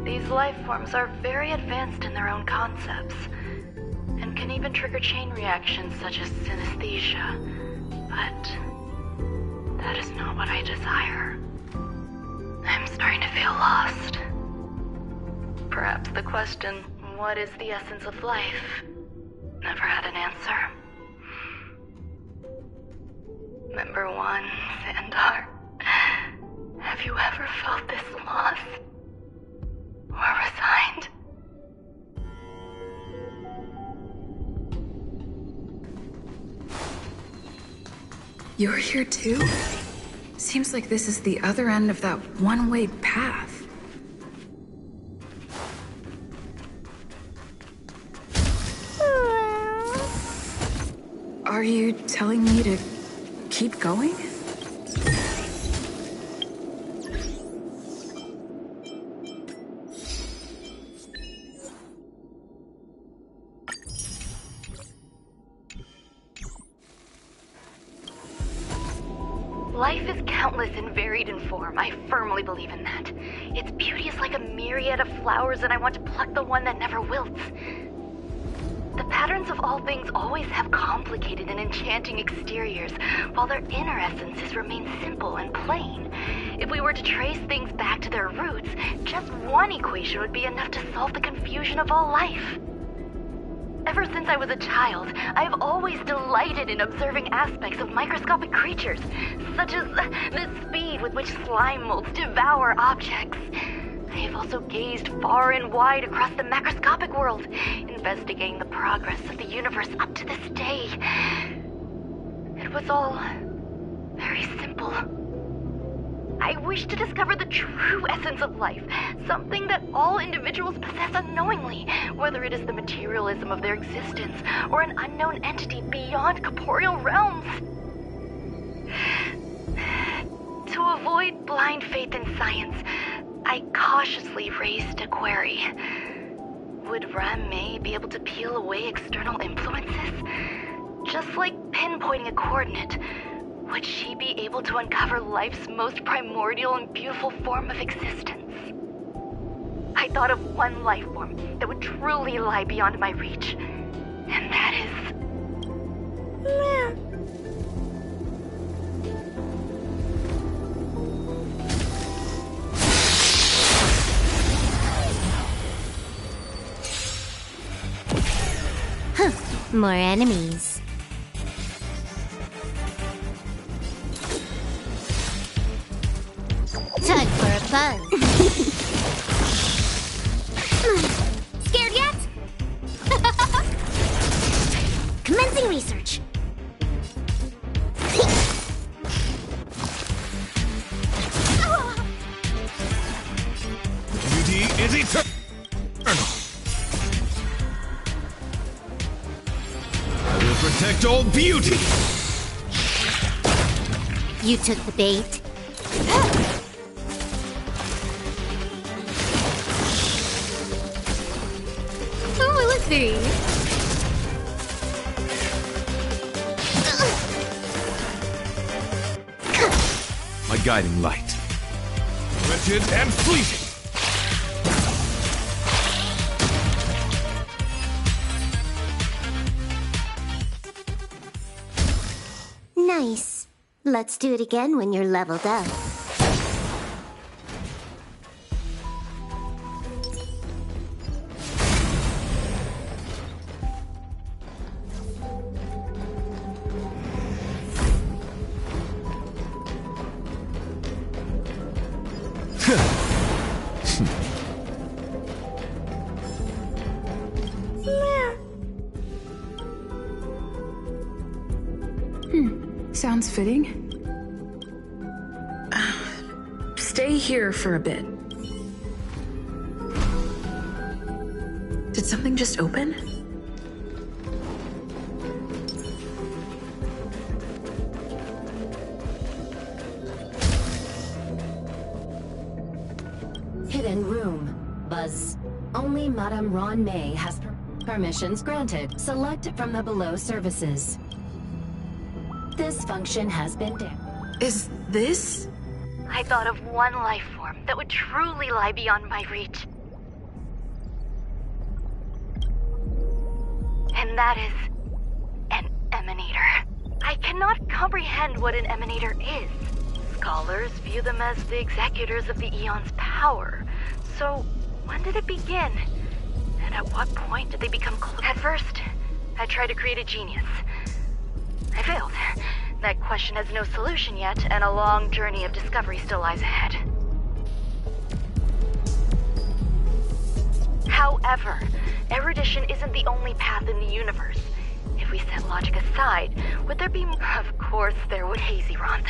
These life forms are very advanced in their own concepts, and can even trigger chain reactions such as synesthesia, but that is not what I desire. I'm starting to feel lost. Perhaps the question, what is the essence of life, never had an answer. Member 1, Xandar, have you ever felt this lost? Or resigned? You're here too? Seems like this is the other end of that one-way path. Are you telling me to keep going? Life is countless and varied in form. I firmly believe in that. Its beauty is like a myriad of flowers, and I want to pluck the one that never wilts. The patterns of all things always have complicated and enchanting exteriors, while their inner essences remain simple and plain. If we were to trace things back to their roots, just one equation would be enough to solve the confusion of all life. Ever since I was a child, I have always delighted in observing aspects of microscopic creatures, such as the speed with which slime molds devour objects. I have also gazed far and wide across the macroscopic world, investigating the progress of the universe up to this day. It was all very simple. I wish to discover the true essence of life, something that all individuals possess unknowingly, whether it is the materialism of their existence or an unknown entity beyond corporeal realms. To avoid blind faith in science, I cautiously raised a query. Would Ran-Mei be able to peel away external influences? Just like pinpointing a coordinate, would she be able to uncover life's most primordial and beautiful form of existence? I thought of one life form that would truly lie beyond my reach, and that is... More enemies. Time for a buzz. Scared yet? Commencing research. Beauty is eternal. I will protect all beauty. You took the bait. Oh, let's see. My guiding light. Wretched and fleeting. Nice. Let's do it again when you're leveled up. Sounds fitting. Stay here for a bit. Did something just open? Hidden room. Buzz. Only Madame Ran-Mei has permissions granted. Select from the below services. This function has been Is this? I thought of one life form that would truly lie beyond my reach. And that is an emanator. I cannot comprehend what an emanator is. Scholars view them as the executors of the Aeon's power. So, When did it begin? And at what point did they become close? At first, I tried to create a genius. I failed. That question has no solution yet, and a long journey of discovery still lies ahead. However, erudition isn't the only path in the universe. If we set logic aside, would there be... Of course there would, Hazyron.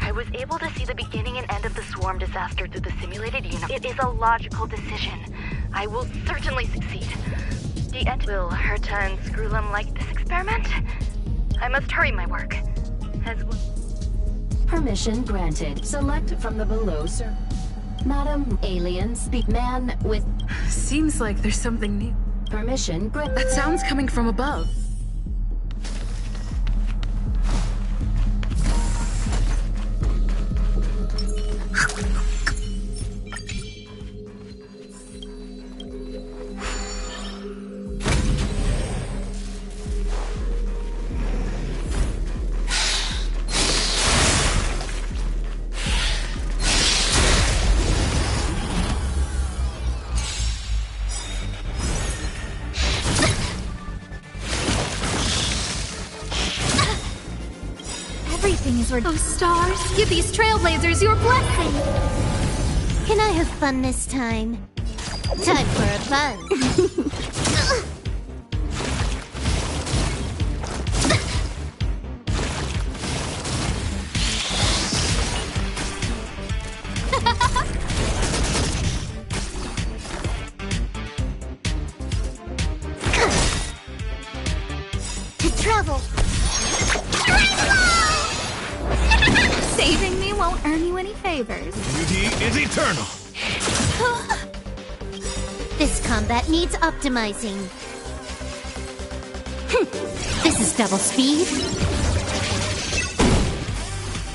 I was able to see the beginning and end of the swarm disaster through the simulated universe. It is a logical decision. I will certainly succeed. Will Herta and Screwlum like this experiment? I must hurry my work. As well. Permission granted. Select from the below, sir. Madam, alien, speak man with... Seems like there's something new. Permission granted. That sound's coming from above. Oh, stars, give these trailblazers your blessing! Can I have fun this time? Time for a fun. To travel! Saving me won't earn you any favors. Beauty is eternal. This combat needs optimizing. This is double speed.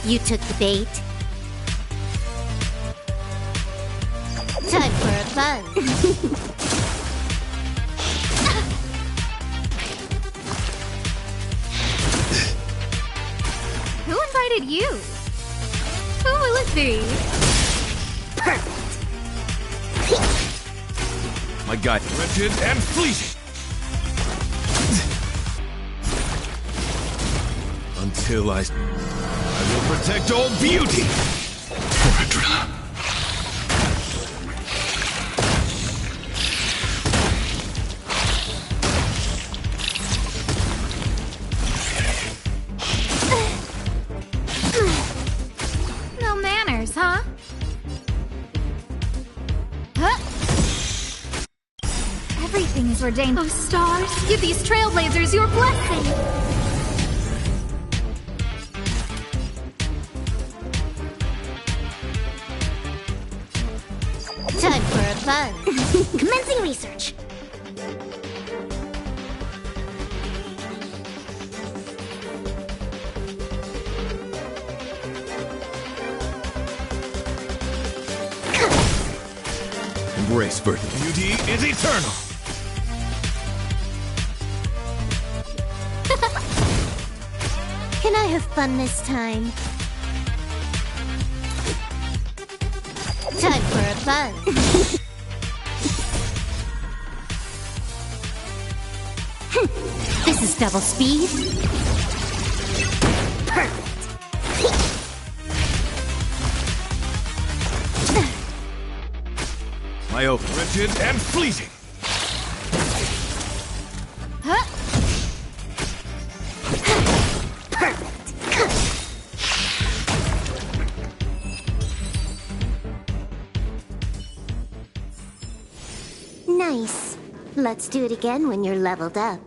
You took the bait. Time for a fun. Who invited you? Who will it be? My God, wretched and fleeting. Until I will protect all beauty. Foredra. No manners, huh? Everything is ordained. Oh, stars, give these trailblazers your blessing! Time for a fun. Commencing research. Embrace birth. Beauty is eternal. Can I have fun this time? Time for a fun. This is double speed. Perfect. My oath, wretched and fleeting. Nice. Let's do it again when you're leveled up.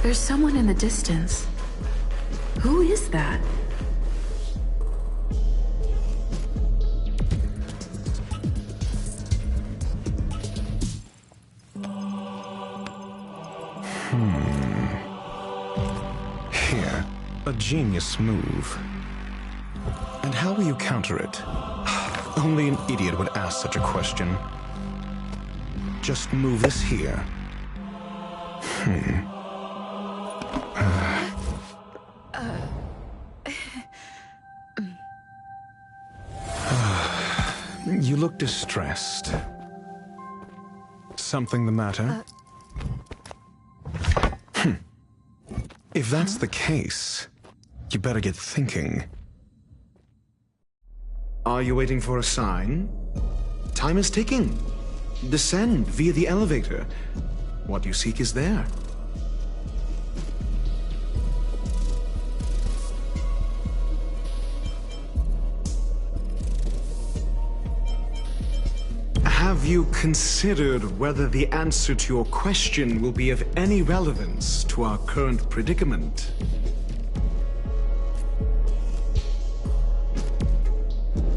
There's someone in the distance. Who is that? Here, a genius move. And how will you counter it? Only an idiot would ask such a question. Just move this here. You look distressed. Something the matter? If that's the case, you better get thinking. Are you waiting for a sign? Time is ticking. Descend via the elevator. What you seek is there. Have you considered whether the answer to your question will be of any relevance to our current predicament?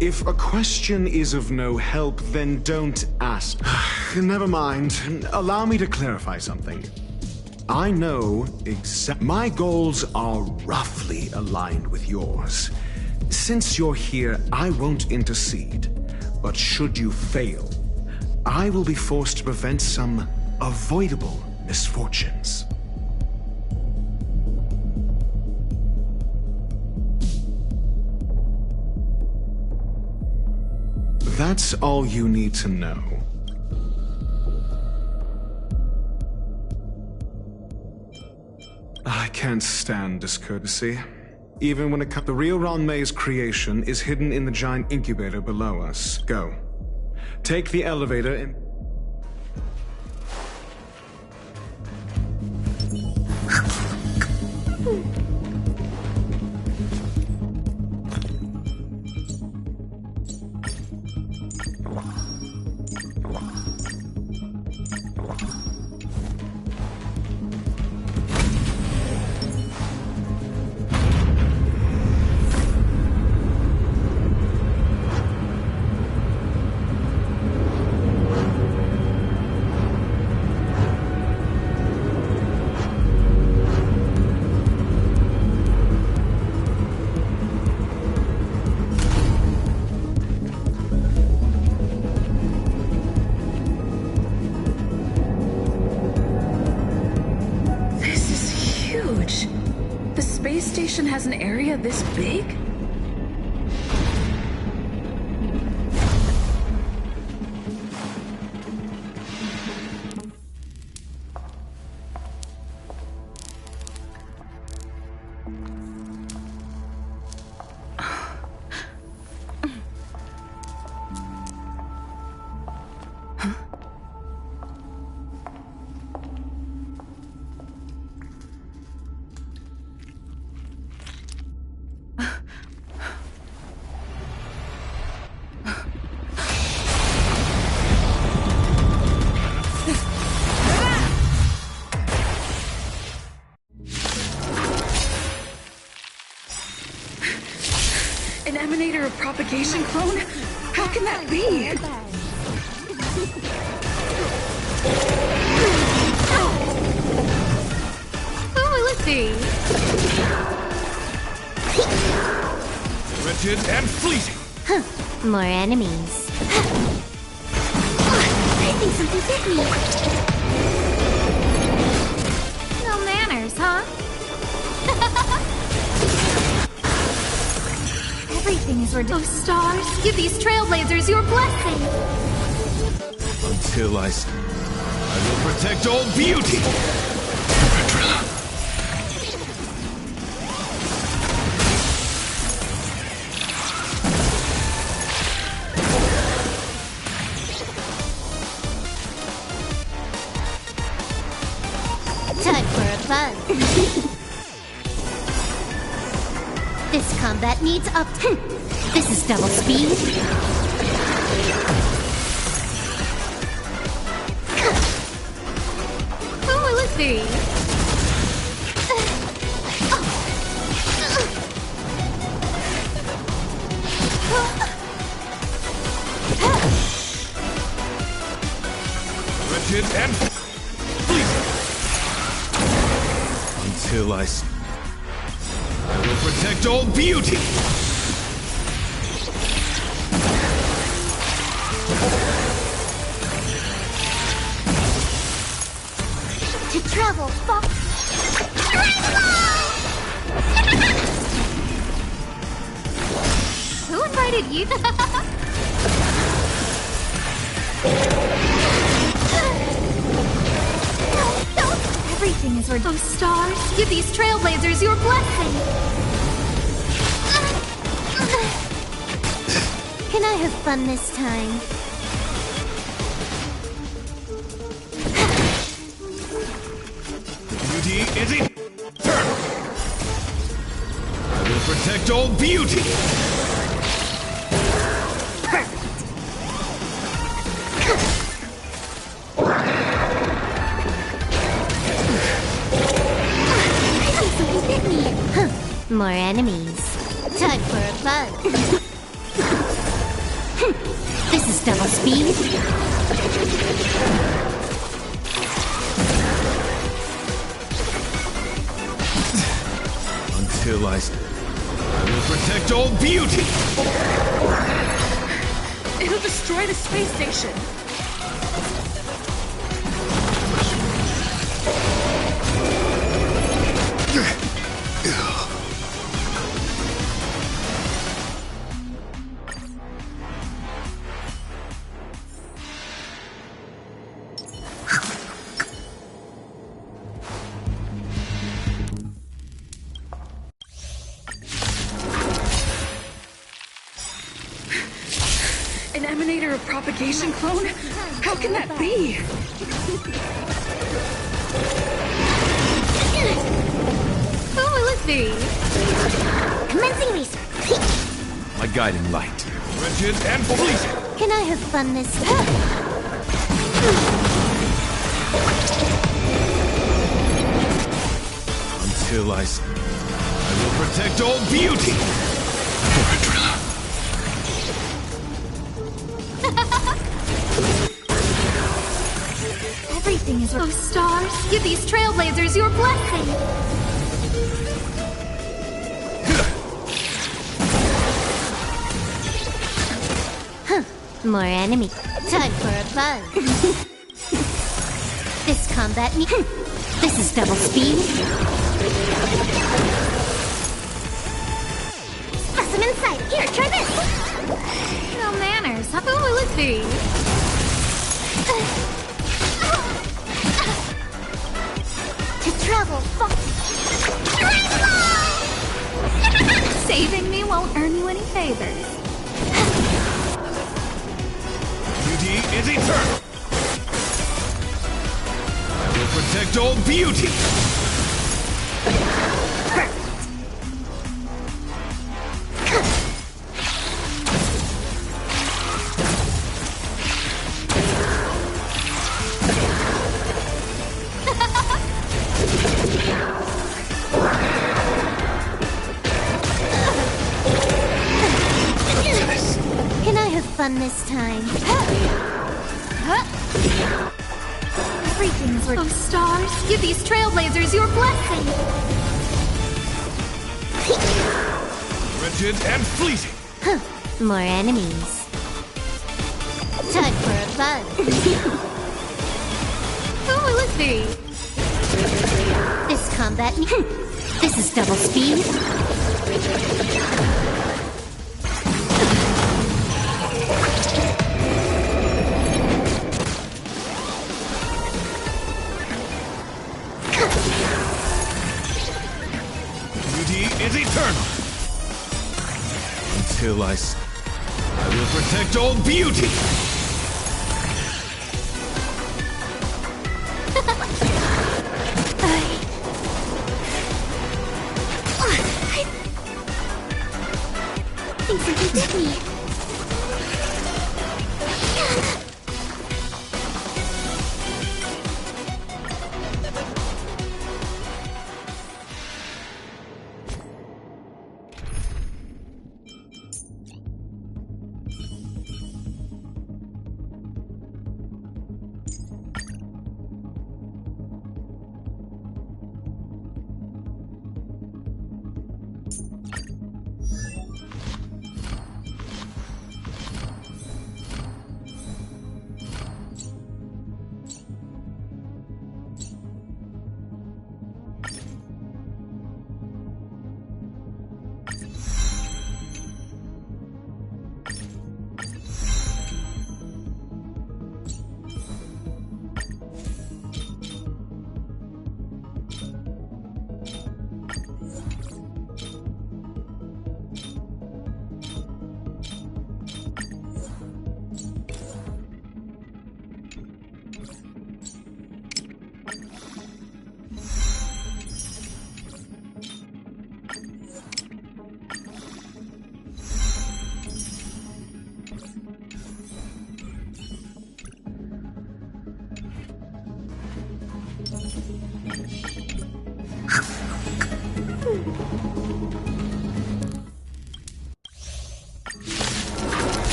If a question is of no help, then don't ask. Never mind. Allow me to clarify something. I know my goals are roughly aligned with yours. Since you're here, I won't intercede. But should you fail, I will be forced to prevent some avoidable misfortunes. That's all you need to know. I can't stand discourtesy. Even when it comes, the real Ron May's creation is hidden in the giant incubator below us. Go. Take the elevator and... Has an area this big? An emanator of propagation clone? How can that be? Who will it be? Wretched and fleeting. More enemies. I think something bit me. No manners, huh? Everything is ridiculous. Oh, stars, give these trailblazers your blessing. Until I will protect all beauty. Time for a fun. This combat needs up. This is double speed. Who will it be? Wretched and fleeting. Until I will protect all beauty! To travel far. Who invited you? Everything is worth. Oh, stars, give these trailblazers your blessing. Can I have fun this time? Beauty is eternal! I will protect all beauty! More enemies. Time for a fun. This is double speed. Until I will protect all beauty! It'll destroy the space station. An emanator of propagation clone? How can that be? Who will it be? Commencing research. My guiding light. Wretched and fleeting! Can I have fun this time? Until I will protect all beauty! Everything is. Oh, stars, give these trailblazers your blessing. More enemy. Time for a fun. This combat me. This is double speed. Specimen sight. Here, try this. No manners. Who will it be? To travel far. Saving me won't earn you any favors. Beauty is eternal! I will protect all beauty! Can I have fun this time? Everything is worth. Oh, stars, give these trailblazers your blessing. Wretched and fleeting! More enemies. Time for a fun. Who will it be? This combat me. This is double speed. Beauty is eternal! Until I will protect all beauty! Things like you did me.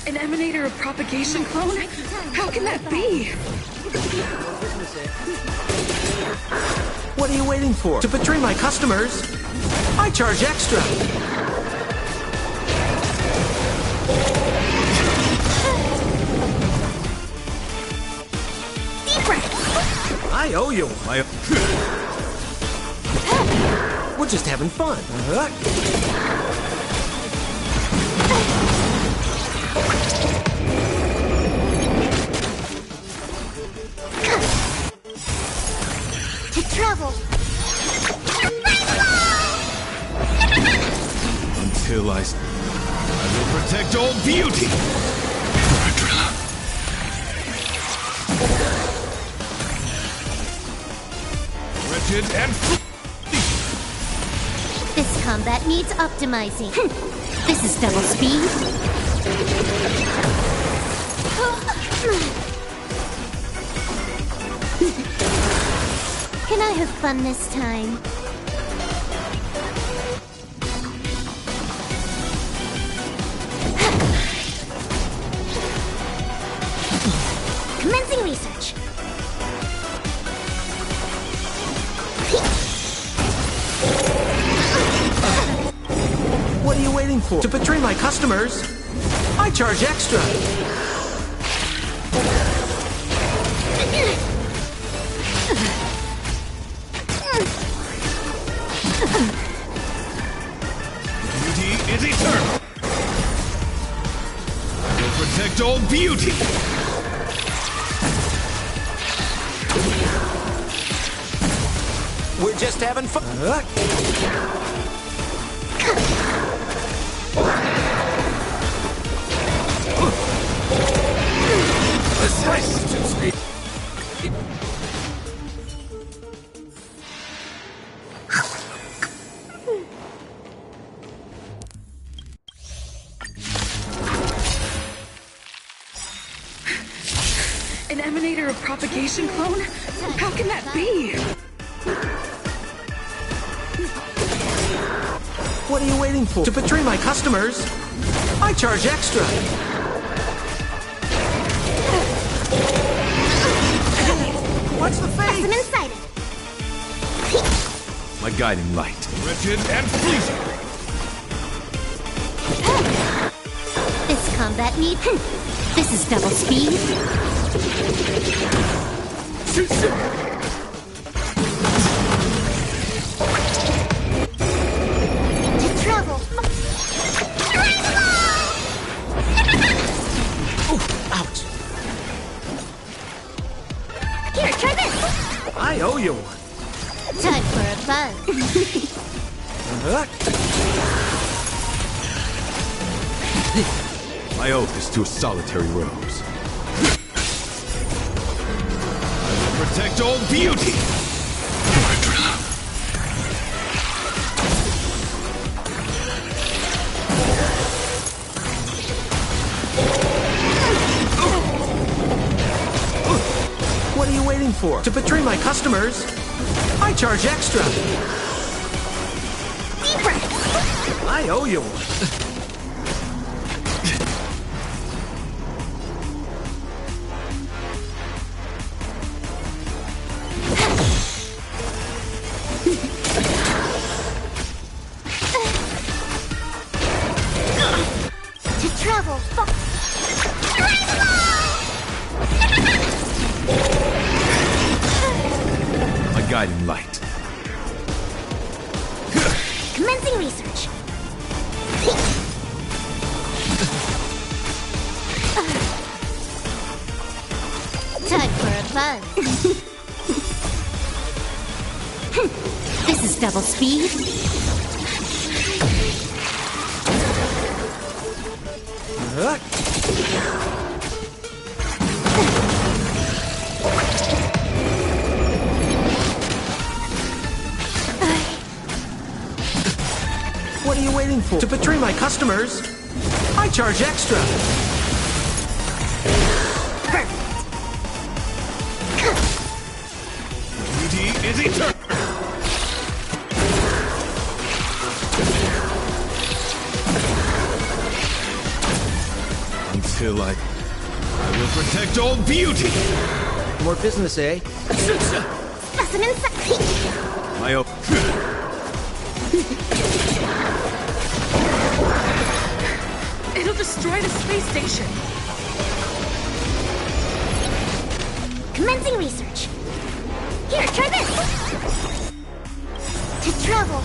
An emanator of propagation clone? How can that be? What are you waiting for? To betray my customers? I charge extra. I owe you. We're just having fun. To travel. Until I will protect all beauty. Wretched and This combat needs optimizing. This is double speed. Can I have fun this time? Commencing research. What are you waiting for? To betray my customers? I charge extra. beauty is eternal. I will protect all beauty. We're just having fun. An emanator of propagation clone? How can that be? What are you waiting for? To betray my customers? I charge extra. What's the face? I'm inside it. My guiding light. Wretched and fleeting. This combat needs. This is double speed. To travel. Ouch. Here, try this. I owe you. Time for a fun. My oath is to a solitary rose. I will protect all beauty. What are you waiting for? To betray my customers? I charge extra. I owe you. To travel. My guiding light. Commencing research. Time for a fun. This is double speed. What are you waiting for? To betray my customers? I charge extra. is eternal! Until I will protect all beauty! More business, eh? Specimen My own. It'll destroy the space station. Commencing research. Here, try this. To travel.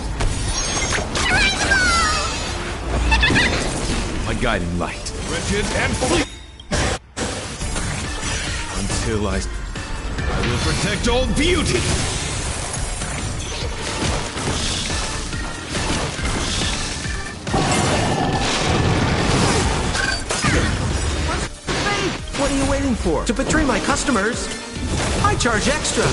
My guiding light. Wretched and fleet. Until I will protect all beauty. What are you waiting for? To betray my customers? I charge extra.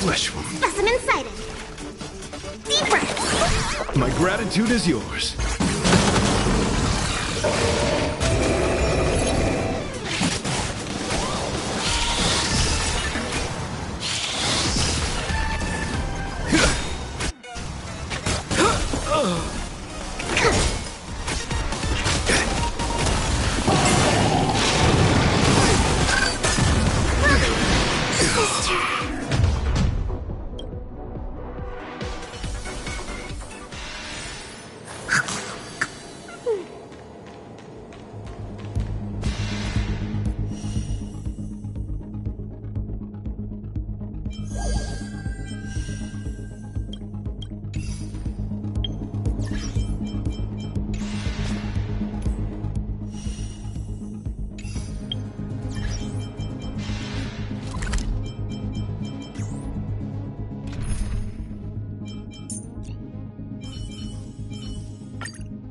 Flesh wound. Specimen sighted. Deep breath. My gratitude is yours.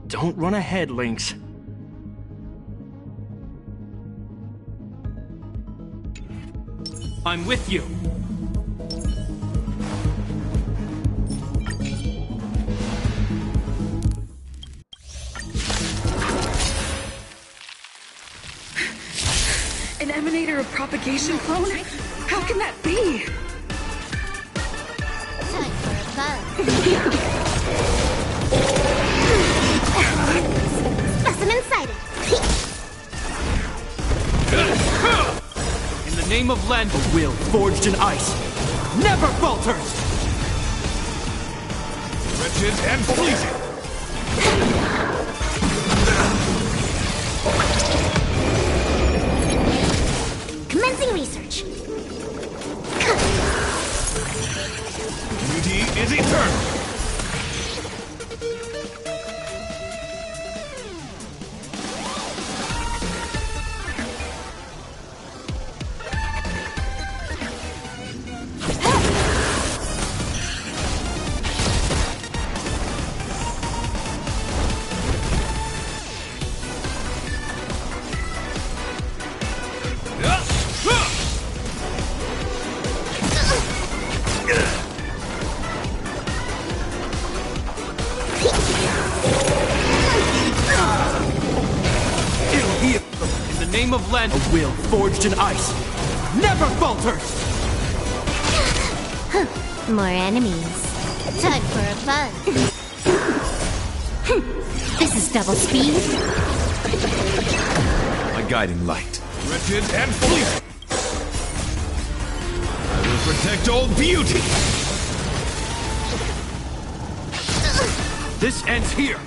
Don't run ahead, Lynx. I'm with you. An emanator of propagation clone? How can that be? Time for a buzz. Specimen sighted. In the name of Len, a will forged in ice never falters! Wretched and fleeting! Commencing research. Beauty is eternal! Of Len, a will forged in ice never falters! More enemies. Time for a buzz. This is double speed. My guiding light. Wretched and fleeting! I will protect all beauty! This ends here!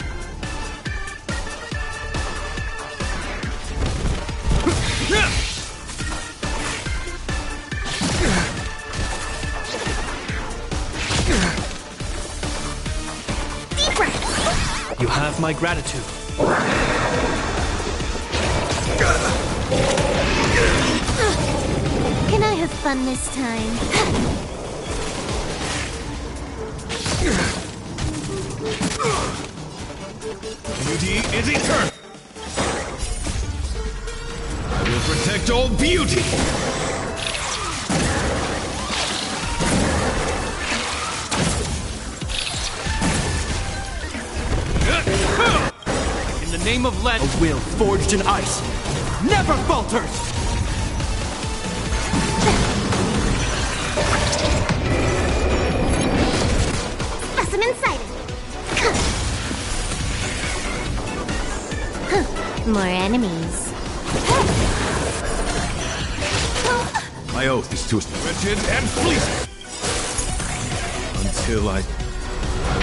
You have my gratitude. Can I have fun this time? Beauty is eternal! I will protect all beauty! name of Len, a will forged in ice never falters! Specimen sighted. More enemies. My oath is to rigid and fleeting. Until I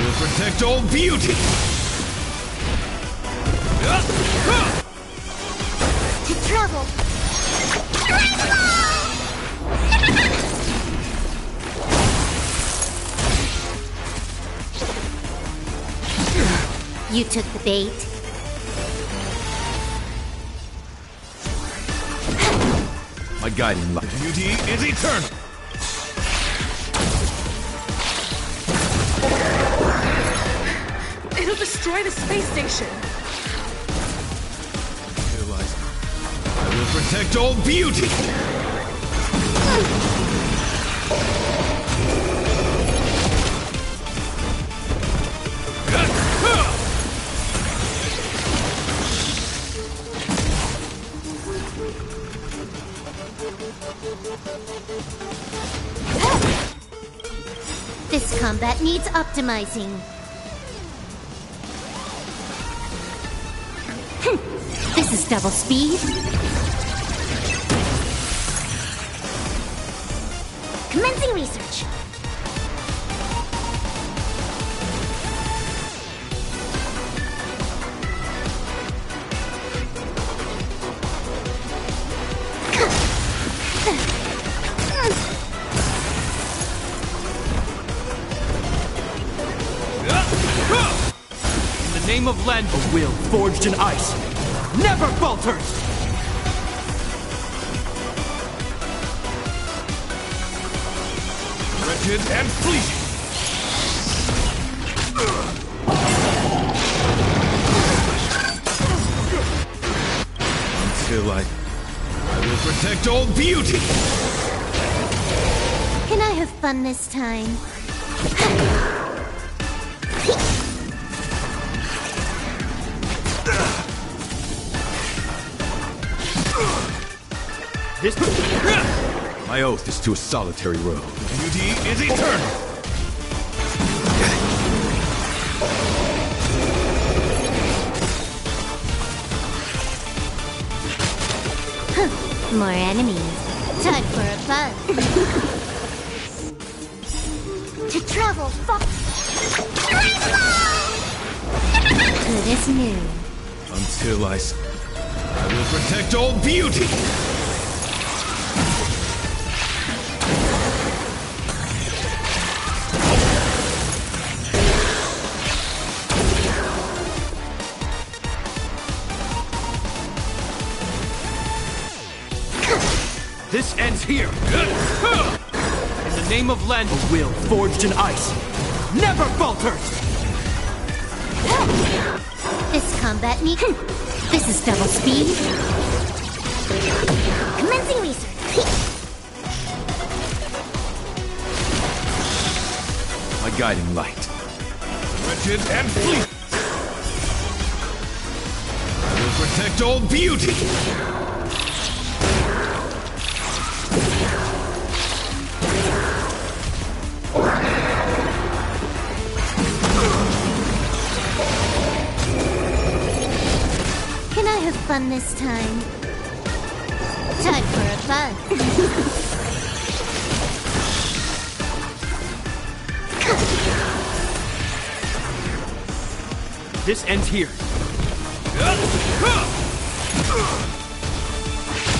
will protect all beauty. To travel. You took the bait. My guiding light. Beauty is eternal. It'll destroy the space station. I will protect all beauty. This combat needs optimizing. This is double speed. Commencing research. In the name of Len, a will forged in ice never falters! Wretched and fleeting. Until I will protect all beauty. Can I have fun this time? My oath is to a solitary road. Beauty is eternal. More enemies. Time for a fun. To travel far. Good as new. Until I will protect all beauty. This ends here! In the name of Len, a will forged in ice never falters! This combat needs... This is double speed. Commencing research. My guiding light. Wretched and fleet. I will protect all beauty. Can I have fun this time? Time for a fun. This ends here.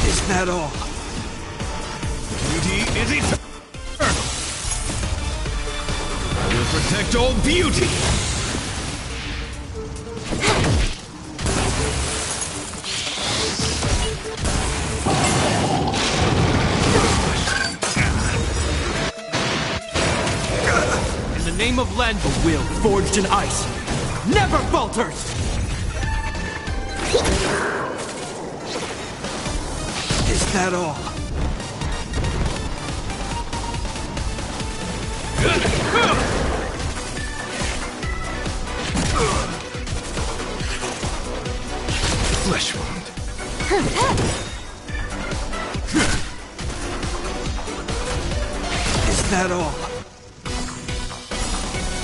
Is that all? Beauty is eternal. I will protect all beauty. In the name of Len, a will forged in ice never falters! Is that all? at all.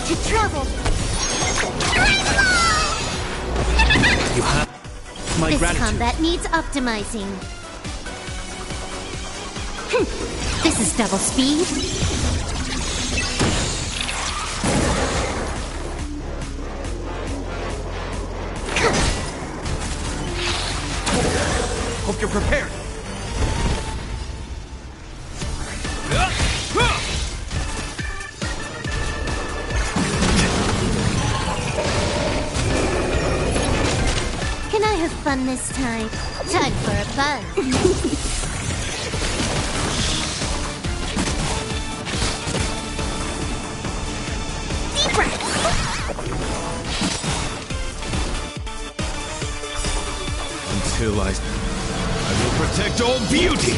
To trouble. You have my This gratitude. combat needs optimizing. This is double speed. Hope you're prepared. Can I have fun this time? Time for a bun. Deep breath. Until I will protect all beauty.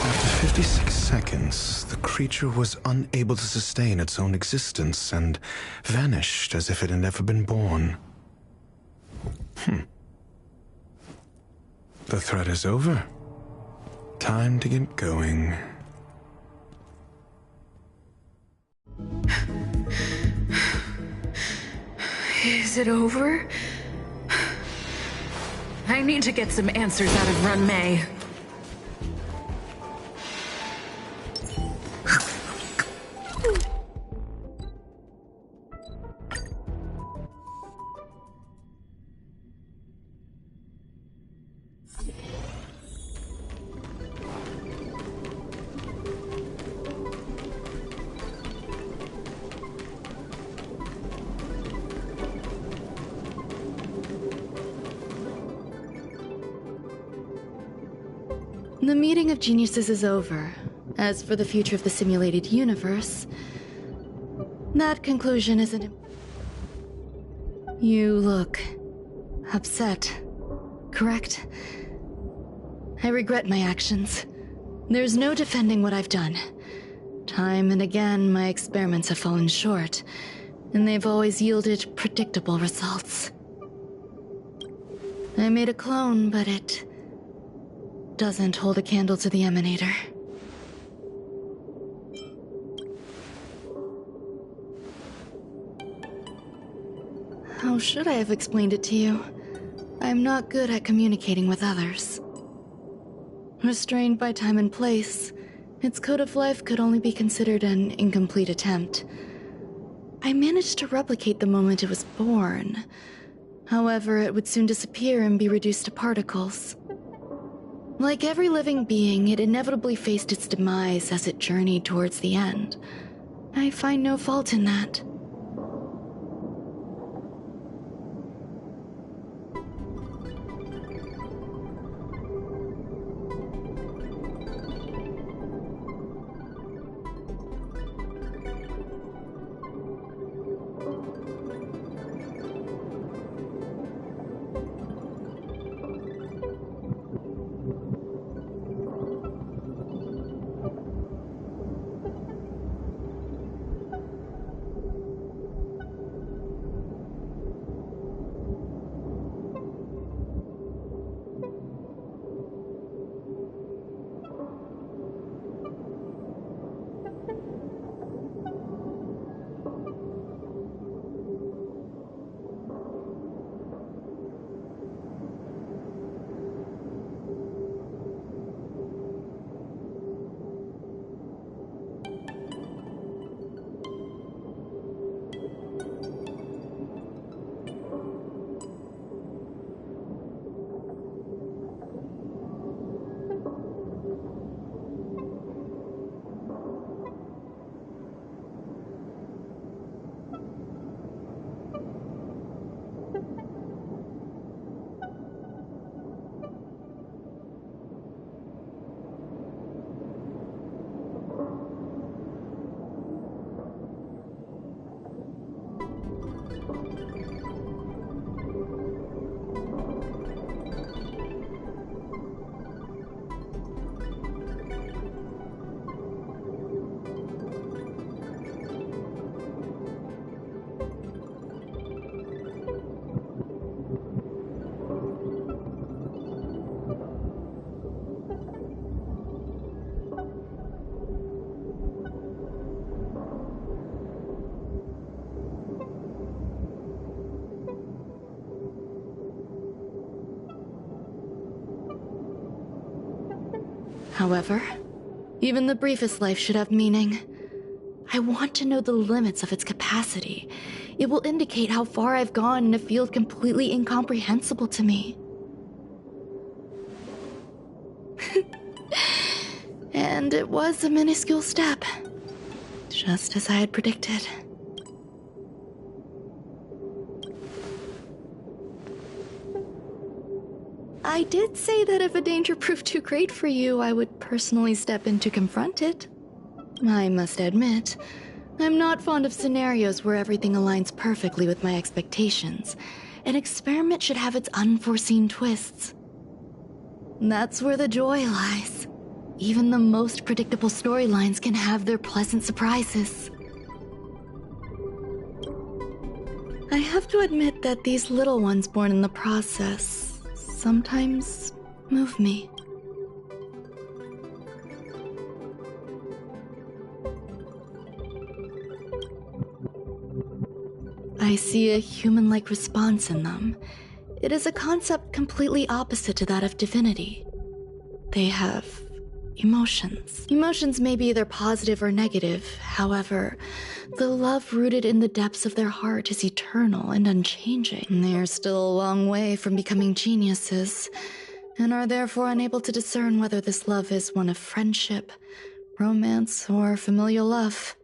After 56 seconds, the creature was unable to sustain its own existence and vanished as if it had never been born. The threat is over. Time to get going. Is it over? I need to get some answers out of Run May. The meeting of geniuses is over. As for the future of the simulated universe, that conclusion isn't... You look upset, correct? I regret my actions. There's no defending what I've done. Time and again, my experiments have fallen short, and they've always yielded predictable results. I made a clone, but it doesn't hold a candle to the Emanator. How should I have explained it to you? I'm not good at communicating with others. Restrained by time and place, its code of life could only be considered an incomplete attempt. I managed to replicate the moment it was born. However, it would soon disappear and be reduced to particles. Like every living being, it inevitably faced its demise as it journeyed towards the end. I find no fault in that. However, even the briefest life should have meaning. I want to know the limits of its capacity. It will indicate how far I've gone in a field completely incomprehensible to me. And it was a minuscule step, just as I had predicted. I did say that if a danger proved too great for you, I would personally step in to confront it. I must admit, I'm not fond of scenarios where everything aligns perfectly with my expectations. An experiment should have its unforeseen twists. That's where the joy lies. Even the most predictable storylines can have their pleasant surprises. I have to admit that these little ones born in the process sometimes move me. I see a human-like response in them. It is a concept completely opposite to that of divinity. They have emotions. Emotions may be either positive or negative. However, the love rooted in the depths of their heart is eternal and unchanging. They are still a long way from becoming geniuses, and are therefore unable to discern whether this love is one of friendship, romance, or familial love.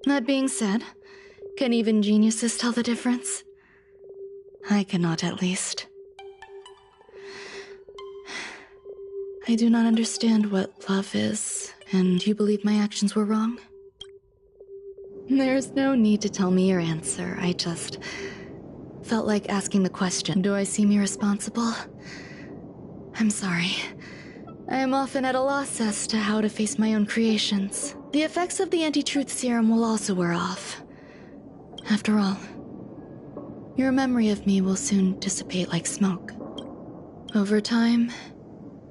That being said, can even geniuses tell the difference? I cannot, at least. I do not understand what love is, and you believe my actions were wrong? There's no need to tell me your answer. I just felt like asking the question. Do I seem irresponsible? I'm sorry. I am often at a loss as to how to face my own creations. The effects of the anti-truth serum will also wear off. After all, your memory of me will soon dissipate like smoke. Over time,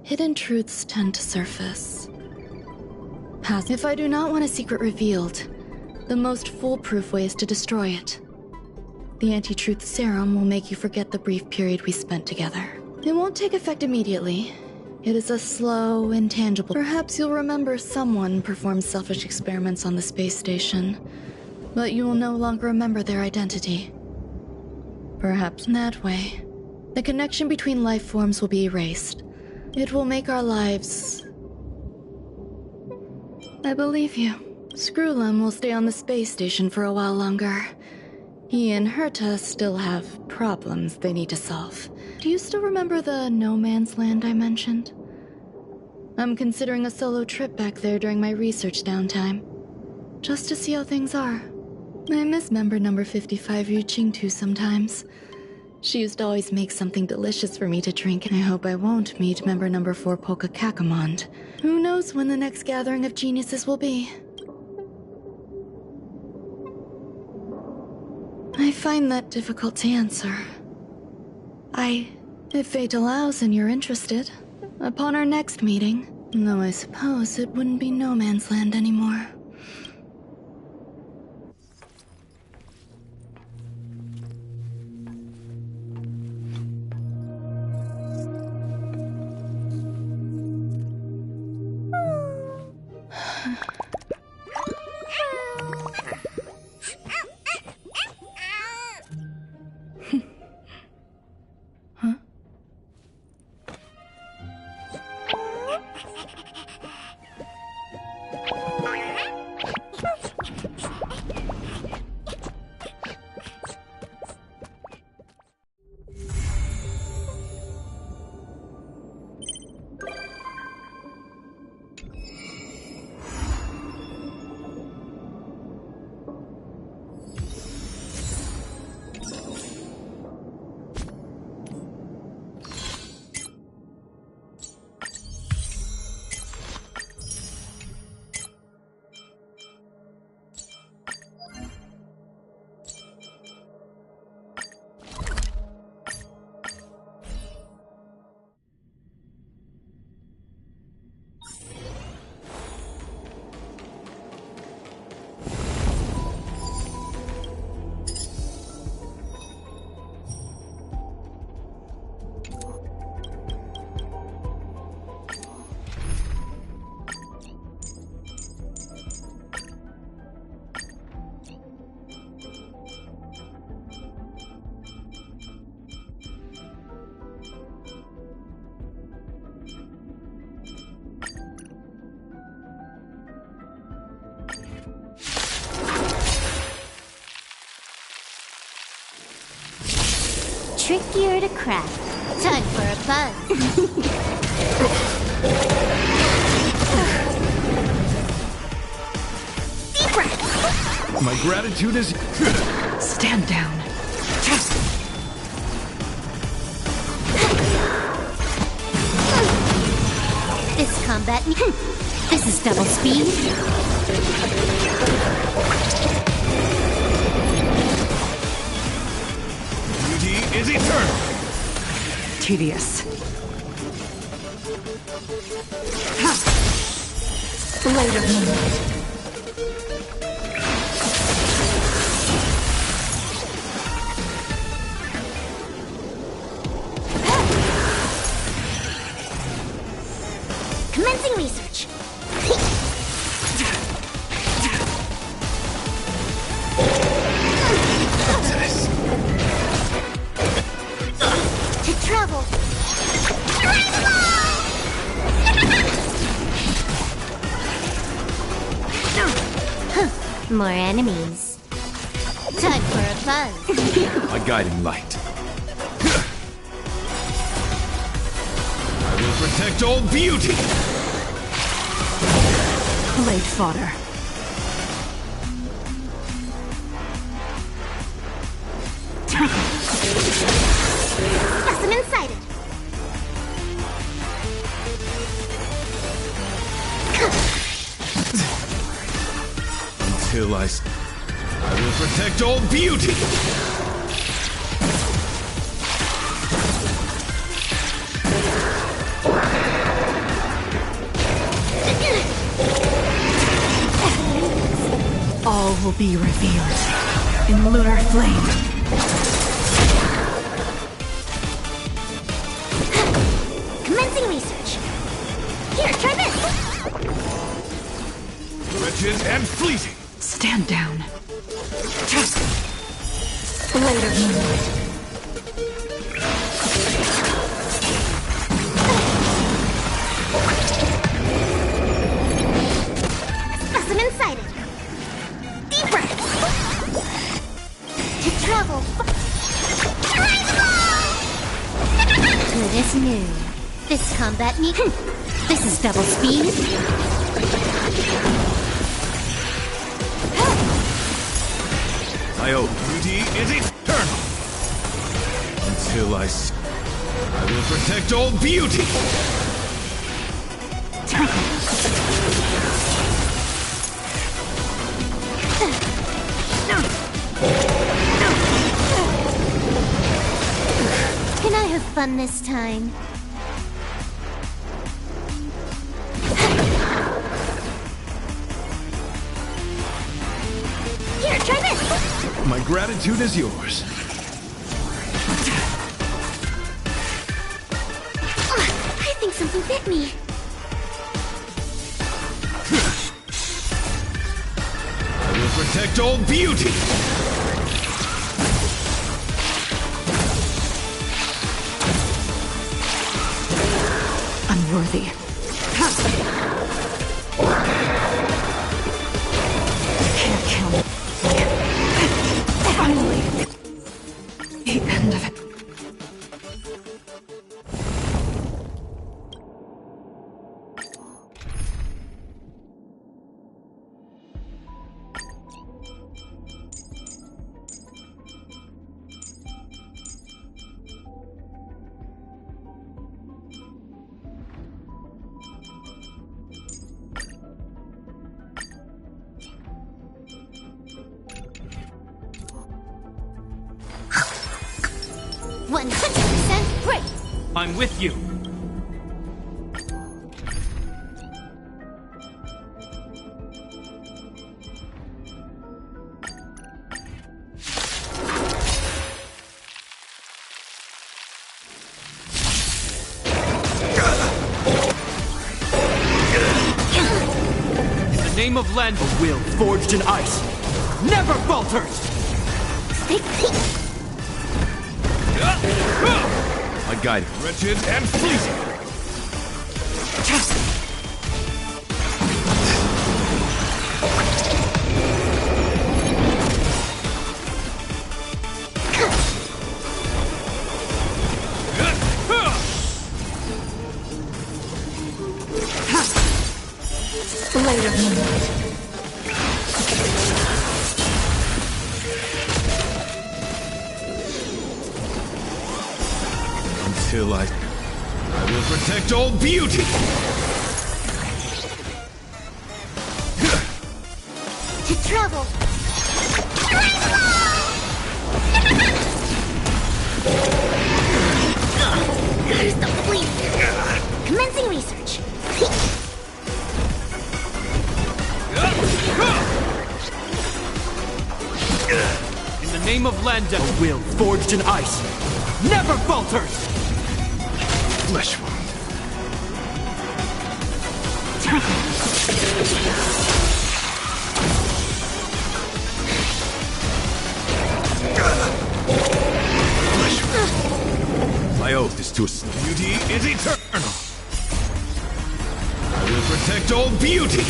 hidden truths tend to surface. If I do not want a secret revealed, the most foolproof way is to destroy it. The anti-truth serum will make you forget the brief period we spent together. It won't take effect immediately. It is a slow, intangible. Perhaps you'll remember someone performed selfish experiments on the space station, but you will no longer remember their identity. Perhaps in that way, the connection between life forms will be erased. It will make our lives... I believe you. Screwlum will stay on the space station for a while longer. He and Herta still have problems they need to solve. Do you still remember the no man's land I mentioned? I'm considering a solo trip back there during my research downtime, just to see how things are. I miss member number 55 Yu Qingtu sometimes. She used to always make something delicious for me to drink, and I hope I won't meet member number 4 Polka Kakamond. Who knows when the next gathering of geniuses will be? I find that difficult to answer. If fate allows and you're interested, upon our next meeting, though I suppose it wouldn't be no man's land anymore. trickier to crack. Time for a fun. Deep breath. My gratitude is... Stand down. This combat... This is double speed. Beauty is eternal. Tedious. Blade of moonlight. Commencing research. To travel. More enemies. Time for a fun. My guiding light. I will protect all beauty. Blade fodder. Specimen sighted. Until I will protect all beauty. All will be revealed in lunar flame. Commencing research. Here, try this. Wretched and fleeting. Stand down. Blade of moonlight. Specimen sighted. Deep breath. To travel. Good as new. This combat need. This is double speed. My oath. Beauty is eternal. Until I will protect all beauty. Can I have fun this time? Here, try this. My gratitude is yours. I think something bit me. I will protect all beauty. Unworthy. Can't kill me. Finally. The end of it. I'm with you. In the name of Len, a will forged in ice never falters! My guide, wretched and fleeting. of moonlight. Until I will protect all beauty! To travel. There's the fleet. Commencing research. In the name of Landa, a will forged in ice never falters! Flesh wound. My oath is to beauty is eternal. I will protect all beauty.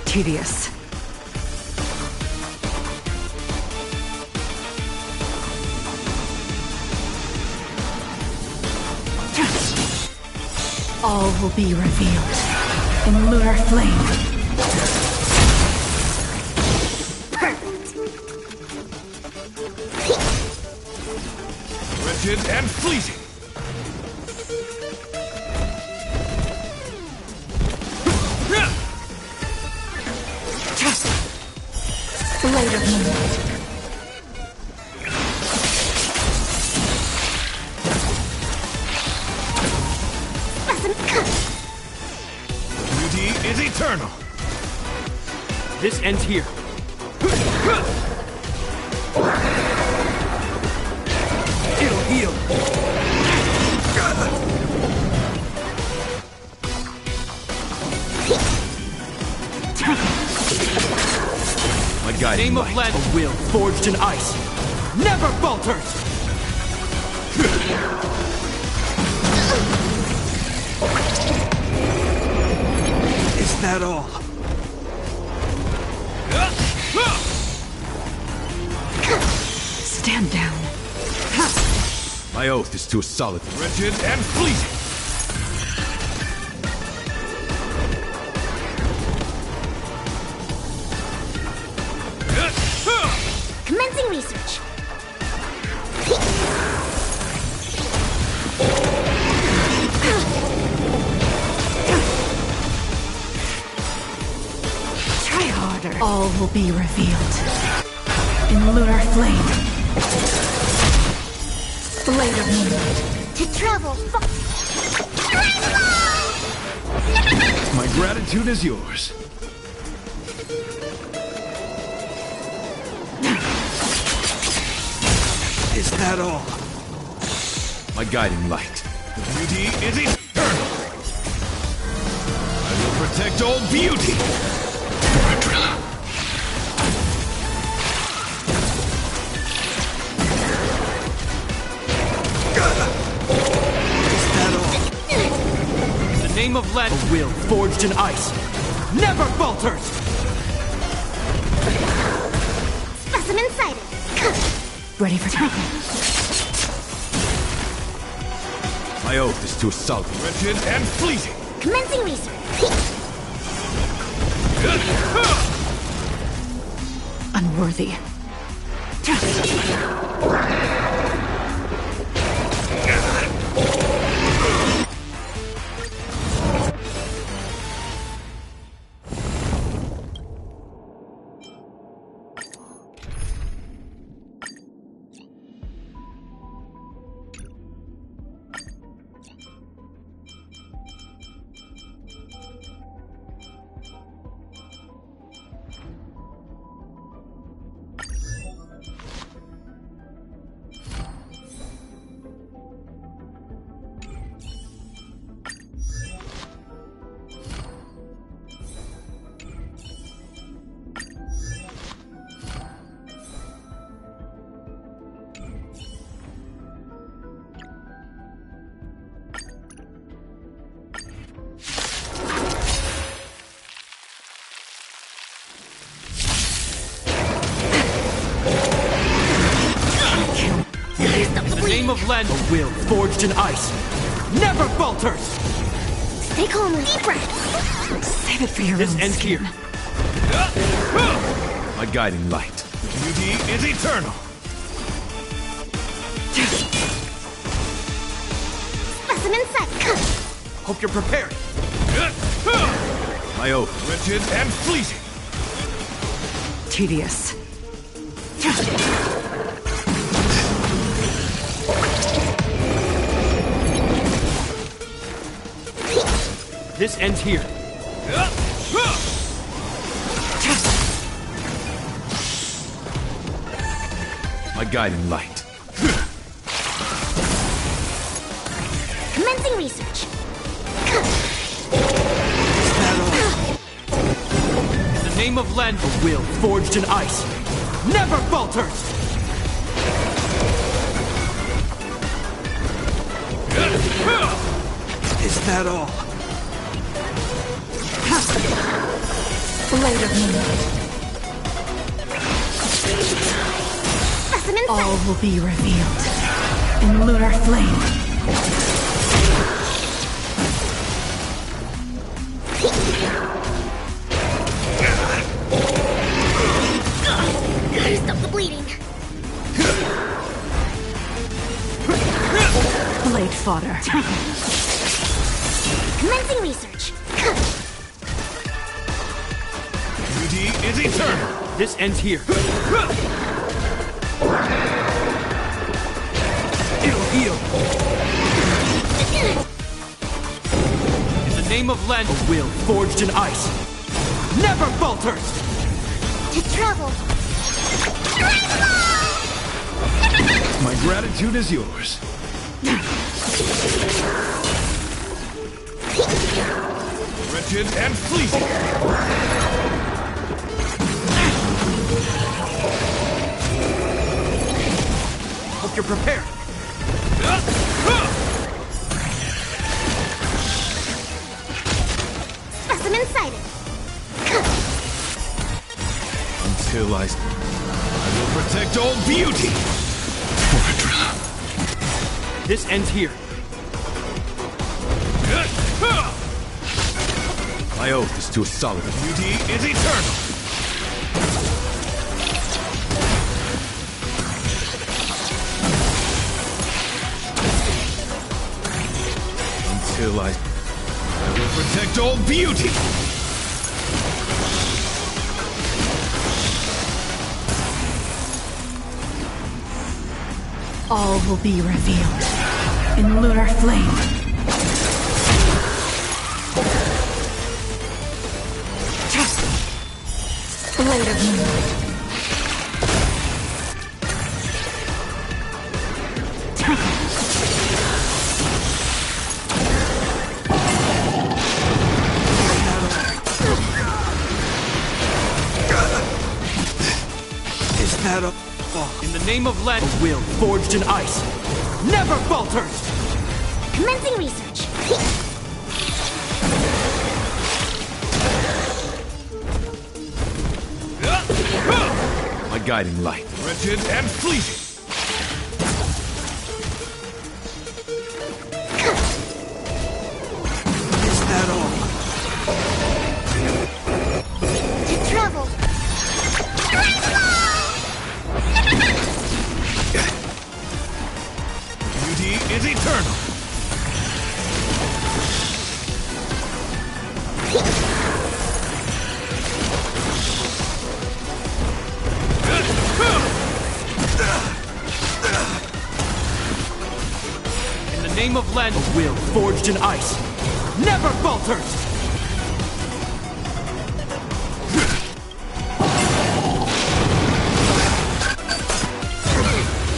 Tedious. All will be revealed in lunar flame. Wretched and fleeting. Blade of moonlight. Beauty is eternal. This ends here. It'll heal. My guiding Name of light. Landa, a will forged in ice never falters! Is that all? Stand down. My oath is to solid. Wretched and fleeting. Commencing research. Try harder. All will be revealed in lunar flame. Blade of moonlight. To travel. My gratitude is yours. Is that all? My guiding light. The beauty is eternal. I will protect all beauty. Is that all? In the name of Landa, a will forged in ice never falters! Specimen sighted. Ready for takeoff. My oath is to assault. Wretched and fleeting. Commencing research. Unworthy. of Len, a will forged in ice, never falters! Stay calm, deep breath. Save it for your This own ends skin. here. My guiding light. Beauty is eternal. Specimen sight. Hope you're prepared. My oath. Wretched and fleeting. Tedious. This ends here. My guiding light. Commencing research. In the name of Len, a will forged in ice, never falters! Is that all? Blade of moonlight. Specimen All sight. will be revealed in lunar flame. Gotta stop the bleeding. Blade fodder. Commencing research. Beauty is eternal. This ends here. It'll heal. In the name of Len, a will forged in ice, never falters! To travel. My gratitude is yours. Wretched and fleeting. Hope you're prepared. Specimen sighted. Until I will protect all beauty. This ends here. My oath is to a solid. Beauty is eternal. Until I will protect all beauty. All will be revealed in lunar flame. Blade of moonlight. Is that a... In the name of Len, a will forged in ice, never falters! Commencing research. My guiding light. Wretched and fleeting. Is that all? To travel. Beauty is eternal. In the name of Len, a will forged in ice, never falters!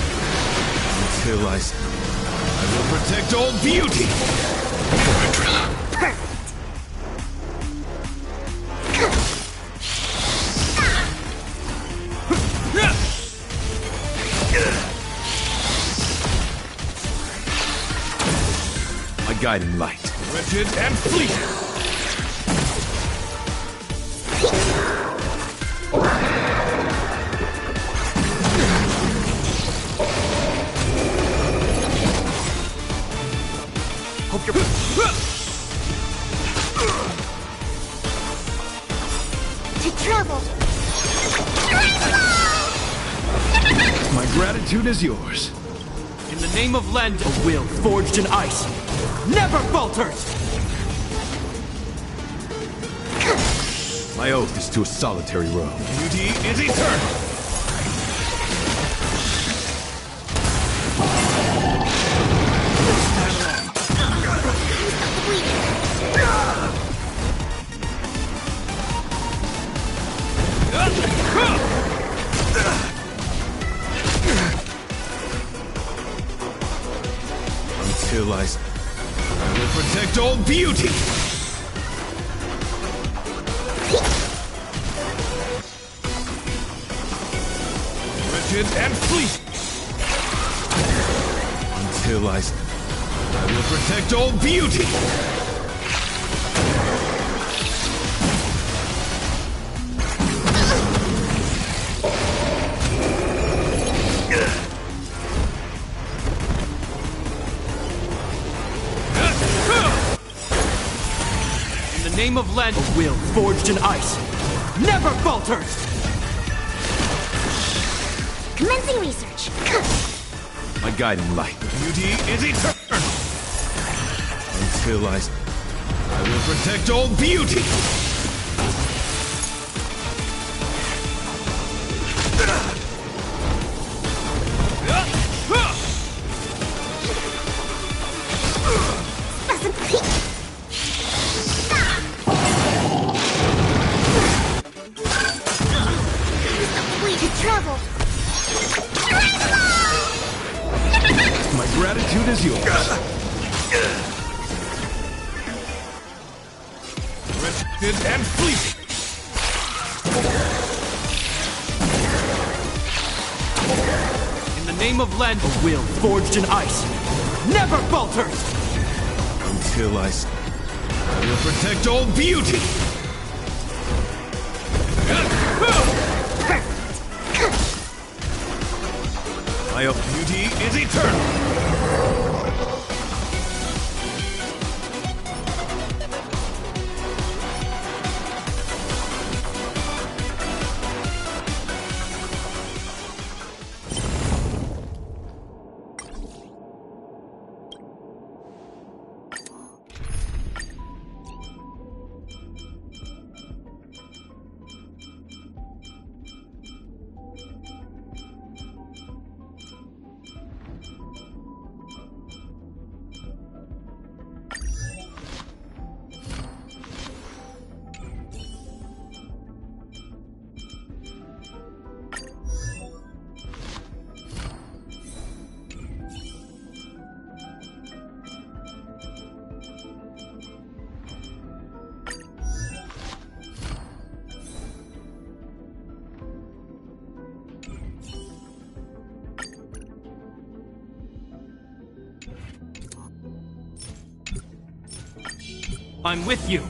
Until I will protect all beauty. Perfect. My guiding light. Wretched and fleeting. Hope you're... To travel. My gratitude is yours. In the name of Lend, a will forged in ice never falters! My oath is to a solitary road. Beauty is eternal. Until I will protect all beauty. And fleet. Until I will protect all beauty. In the name of Lend, a will forged in ice never falters! Commencing research. My guiding light. Beauty is eternal. Until I will protect all beauty. Travel. My gratitude is yours. Wretched and fleeting. In the name of Lend, a will forged in ice never falters! Until I will protect all beauty. My beauty is eternal. I'm with you.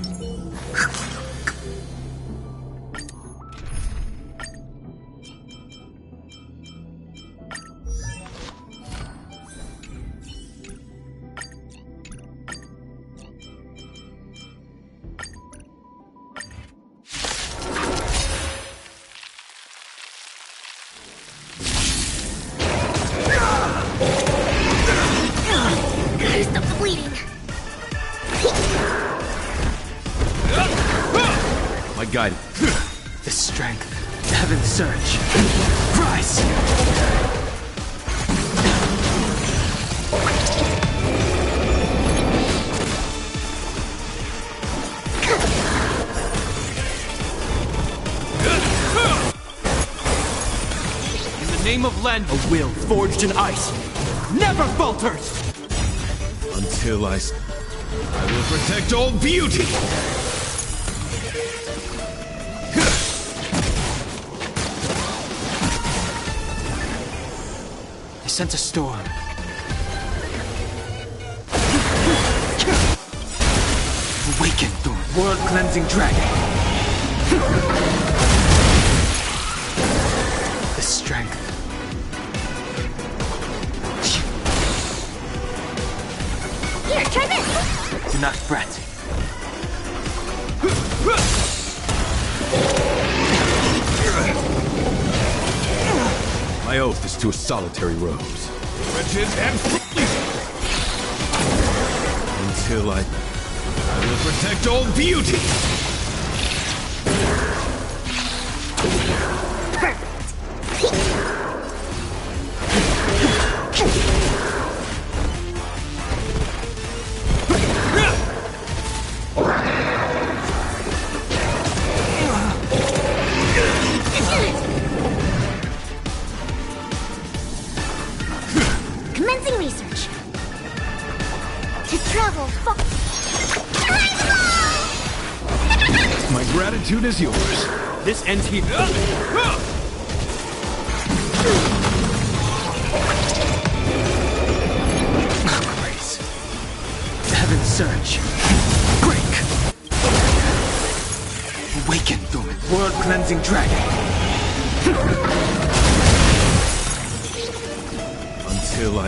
Stop the bleeding. My guiding. The strength. Heaven's surge. Rise! In the name of Lend, a will forged in ice never falters! Until I will protect all beauty. I sense a storm. Awaken, Thorn. World-cleansing dragon. The strength. Here, try this. Do not fret. My oath is to a solitary rose. Wretched and pleasing. Until I will protect all beauty. Commencing research. To travel far. My gratitude is yours. This ends here. Grace. Heaven's surge. Break. Awaken, Thuman. World-cleansing dragon. Until I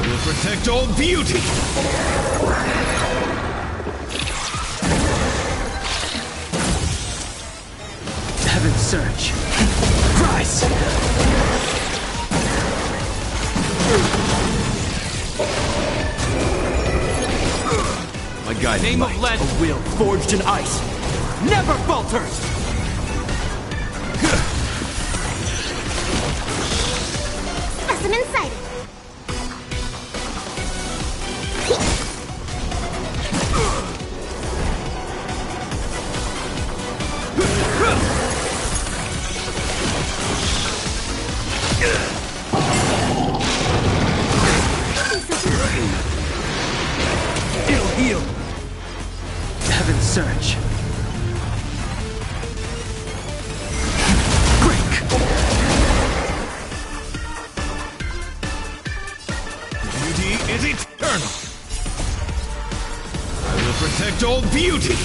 will protect all beauty. Heaven's surge. Rise. My guiding Name light. of Len, a will forged in ice, never falters! Specimen sighted. It'll heal. Heaven's surge. Break. Beauty is eternal. I will protect all beauty.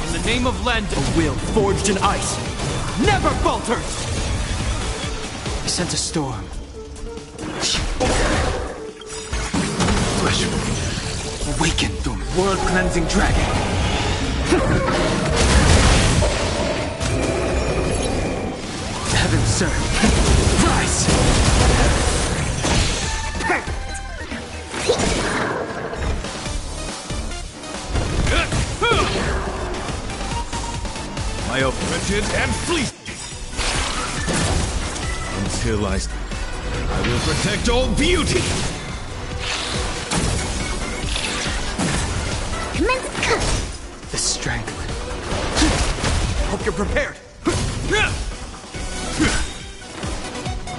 In the name of Lend, a will forged in ice, never falters! I sense a storm. Threshold. Awaken, Thuman. World-cleansing dragon. Heaven's surge. Rise. My oath, wretched and fleecy. Until I will protect all beauty. The strength. Hope you're prepared.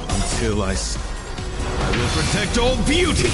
Until I will protect all beauty.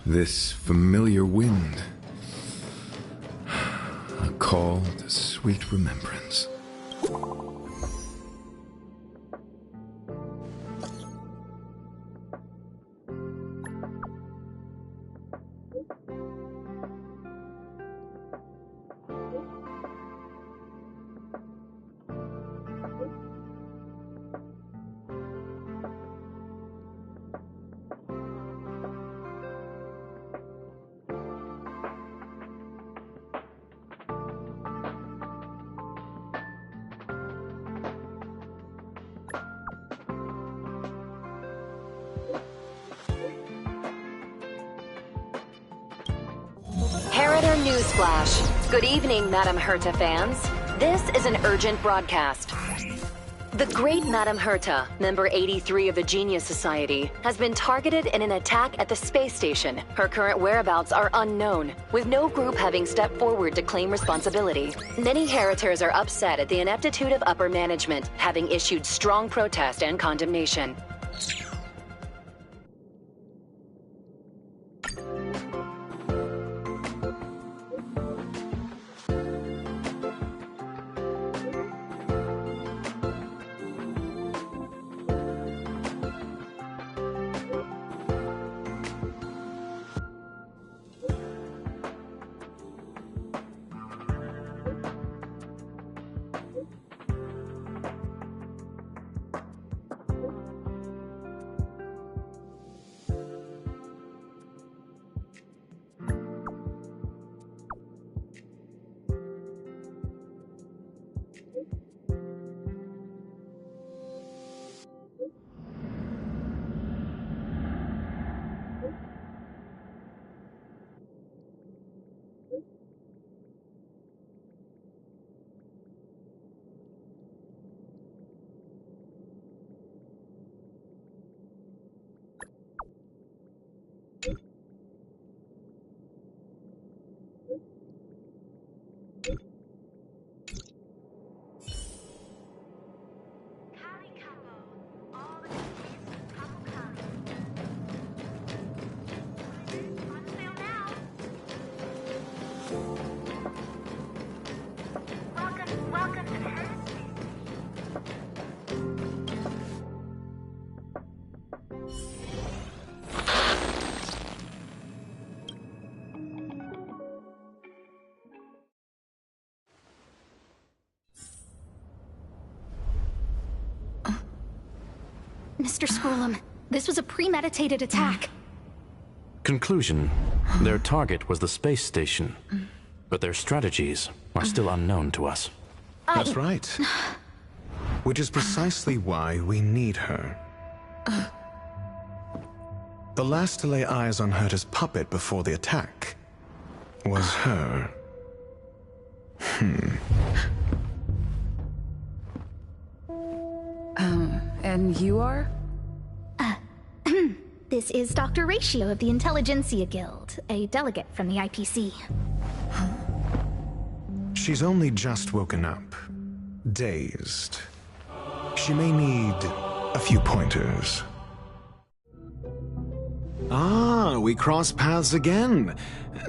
This familiar wind. A call to sweet remembrance. Newsflash. Good evening, Madame Herta fans. This is an urgent broadcast. The great Madame Herta, member 83 of the Genius Society, has been targeted in an attack at the space station. Her current whereabouts are unknown, with no group having stepped forward to claim responsibility. Many Heritors are upset at the ineptitude of upper management, having issued strong protest and condemnation. Mr. Scrollum, this was a premeditated attack. Conclusion. Their target was the space station, but their strategies are still unknown to us. That's right. Which is precisely why we need her. The last to lay eyes on Herta's puppet before the attack was her. And you are? This is Dr. Ratio of the Intelligentsia Guild, a delegate from the IPC. She's only just woken up. Dazed. She may need a few pointers. Ah, we cross paths again.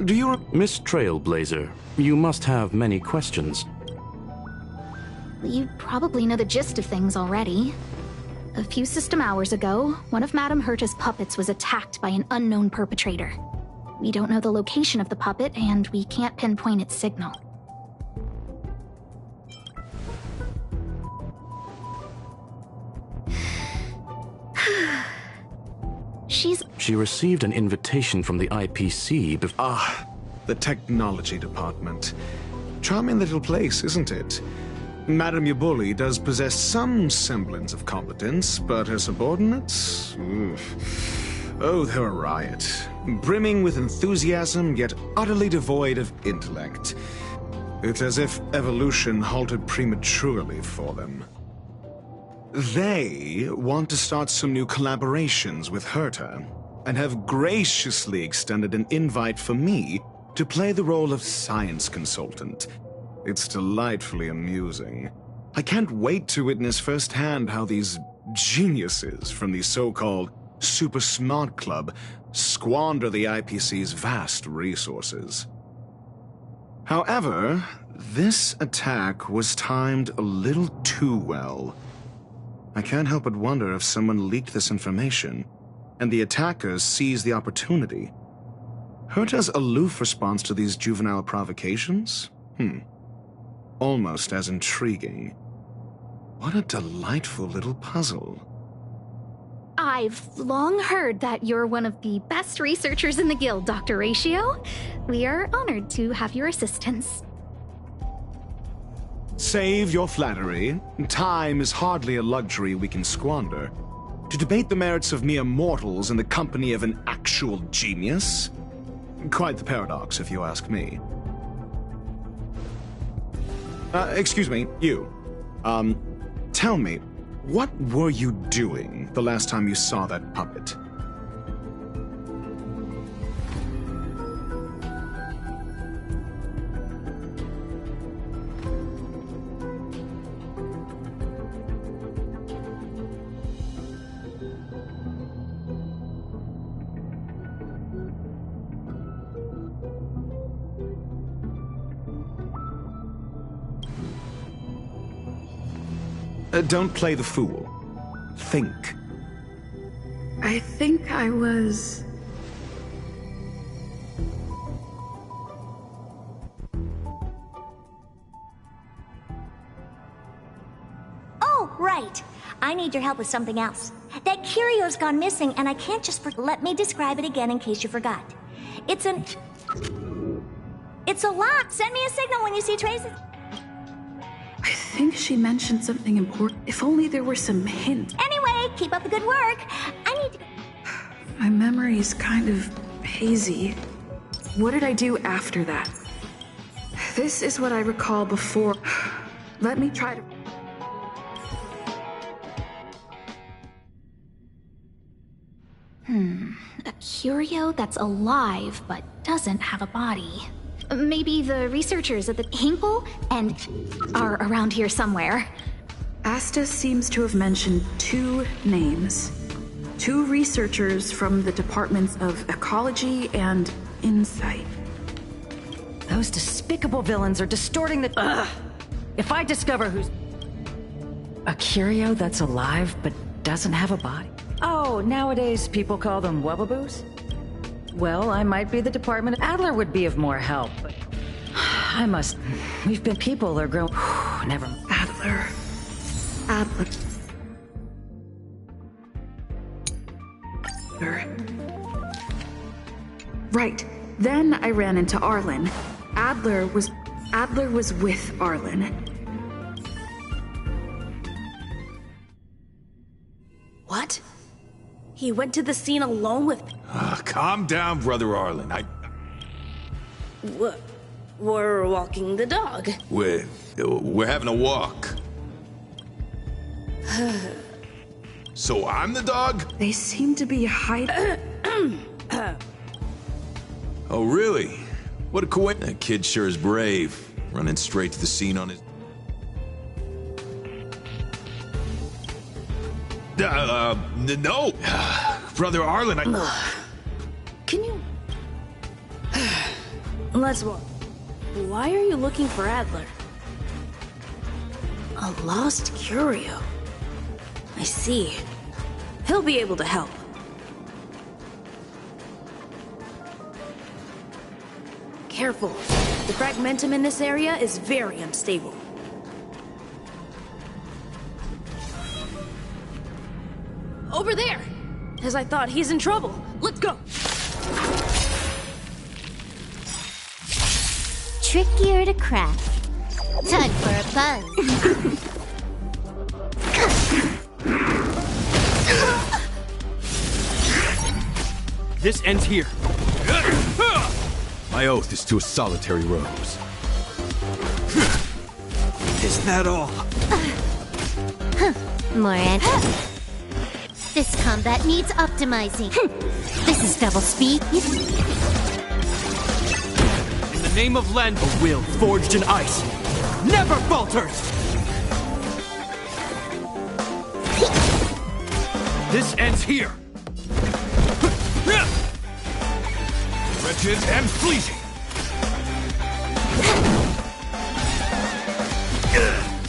Do you... Miss Trailblazer, you must have many questions. You probably know the gist of things already. A few system hours ago, one of Madame Herta's puppets was attacked by an unknown perpetrator. We don't know the location of the puppet, and we can't pinpoint its signal. She received an invitation from the IPC the technology department. Charming little place, isn't it? Madame Yabuli does possess some semblance of competence, but her subordinates? Oof. Oh, they're a riot. Brimming with enthusiasm, yet utterly devoid of intellect. It's as if evolution halted prematurely for them. They want to start some new collaborations with Herta, and have graciously extended an invite for me to play the role of science consultant. It's delightfully amusing. I can't wait to witness firsthand how these geniuses from the so-called Super Smart Club squander the IPC's vast resources. However, this attack was timed a little too well. I can't help but wonder if someone leaked this information, and the attackers seized the opportunity. Herta's aloof response to these juvenile provocations? Almost as intriguing. What a delightful little puzzle. I've long heard that you're one of the best researchers in the guild, Dr. Ratio. We are honored to have your assistance. Save your flattery. Time is hardly a luxury we can squander. To debate the merits of mere mortals in the company of an actual genius? Quite the paradox, if you ask me. Excuse me, you. Tell me, what were you doing the last time you saw that puppet? Don't play the fool. Think. I think I was... Oh, right. I need your help with something else. That curio's gone missing, and I can't just let me describe it again in case you forgot. It's a lock. Send me a signal when you see traces. I think she mentioned something important. If only there were some hint. Anyway, keep up the good work. I need to... My memory's kind of hazy. What did I do after that? This is what I recall before. Let me try to... A curio that's alive but doesn't have a body. Maybe the researchers at the Hinkle and are around here somewhere. Asta seems to have mentioned 2 names. 2 researchers from the departments of Ecology and Insight. Those despicable villains are distorting the... Ugh! If I discover who's... A curio that's alive but doesn't have a body? Oh, nowadays people call them wubbaboos? Well, I might be the department. Adler would be of more help, but... I must... We've been... People are growing... Never mind. Adler. Right. Then I ran into Arlen. Adler was with Arlen. What? He went to the scene alone with... Calm down, Brother Arlen. We're walking the dog. We're having a walk. So I'm the dog? They seem to be hiding. Oh, really? What a coincidence. That kid sure is brave, running straight to the scene on his... No! Brother Arlen, Can you... Let's walk. Why are you looking for Adler? A lost curio. I see. He'll be able to help. Careful. The fragmentum in this area is very unstable. Over there! As I thought, he's in trouble. Let's go! Trickier to crack. Time for a buzz. This ends here. My oath is to a solitary rose. Is that all? More anti. This combat needs optimizing. This is double speed. In the name of Len, a will forged in ice never falters! This ends here. Wretched and fleeting.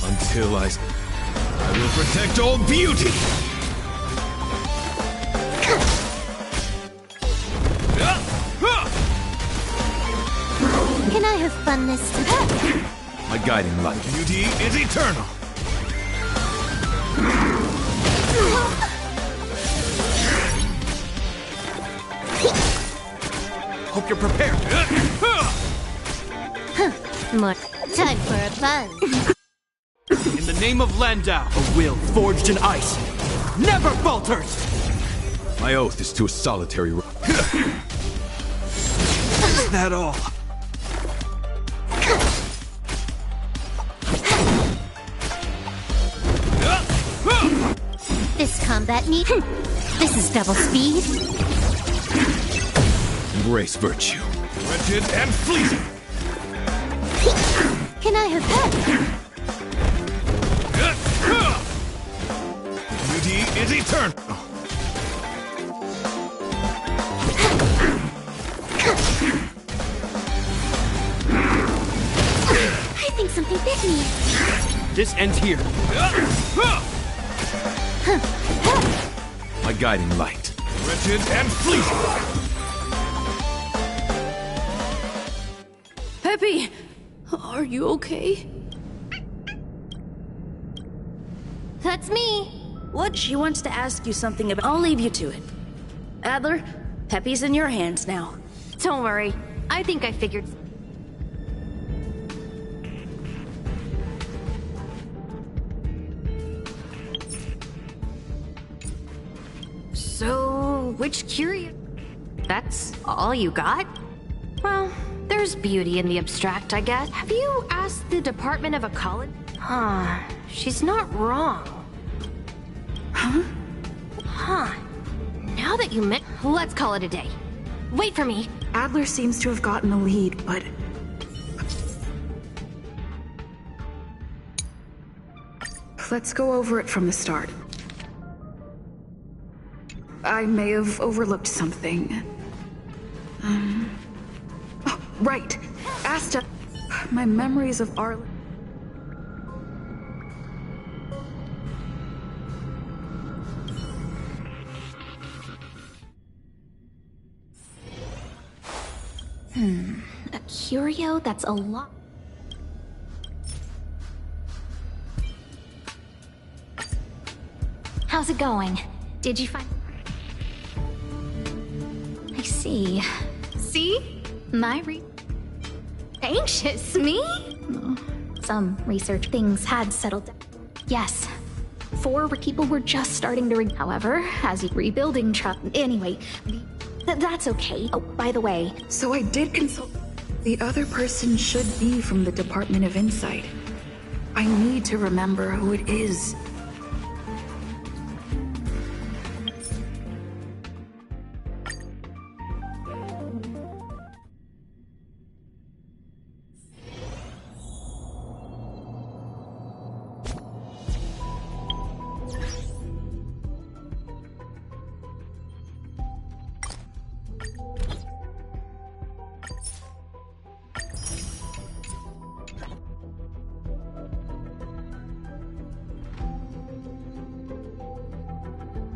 Until I will protect all beauty. Can I have fun this time? My guiding light. Beauty is eternal. Hope you're prepared. More time for a buzz. In the name of Landau, a will forged in ice never falters! My oath is to a solitary rose. Is that all? this combat need. This is double speed. Embrace virtue. Wretched and fleeting. Can I have that? Beauty is eternal. I think something bit me. This ends here. My guiding light. Wretched and fleeting. Peppy, are you okay? That's me. What? She wants to ask you something about. I'll leave you to it. Adler, Peppy's in your hands now. Don't worry. I think I figured. So, which curio? That's all you got? Well, there's beauty in the abstract, I guess. Have you asked the Department of Ecology? Huh. She's not wrong. Huh? Huh. Now that you let's call it a day. Wait for me. Adler seems to have gotten the lead, but... Let's go over it from the start. I may have overlooked something. Oh, right. Asta. My memories of Arlen. A curio that's a lot. How's it going? Did you find... I see. See? Anxious, me? Oh, some research things had settled down. Yes. 4 people were just starting to however, as rebuilding anyway, that's okay. Oh, by the way. So I did consult. The other person should be from the Department of Insight. I need to remember who it is.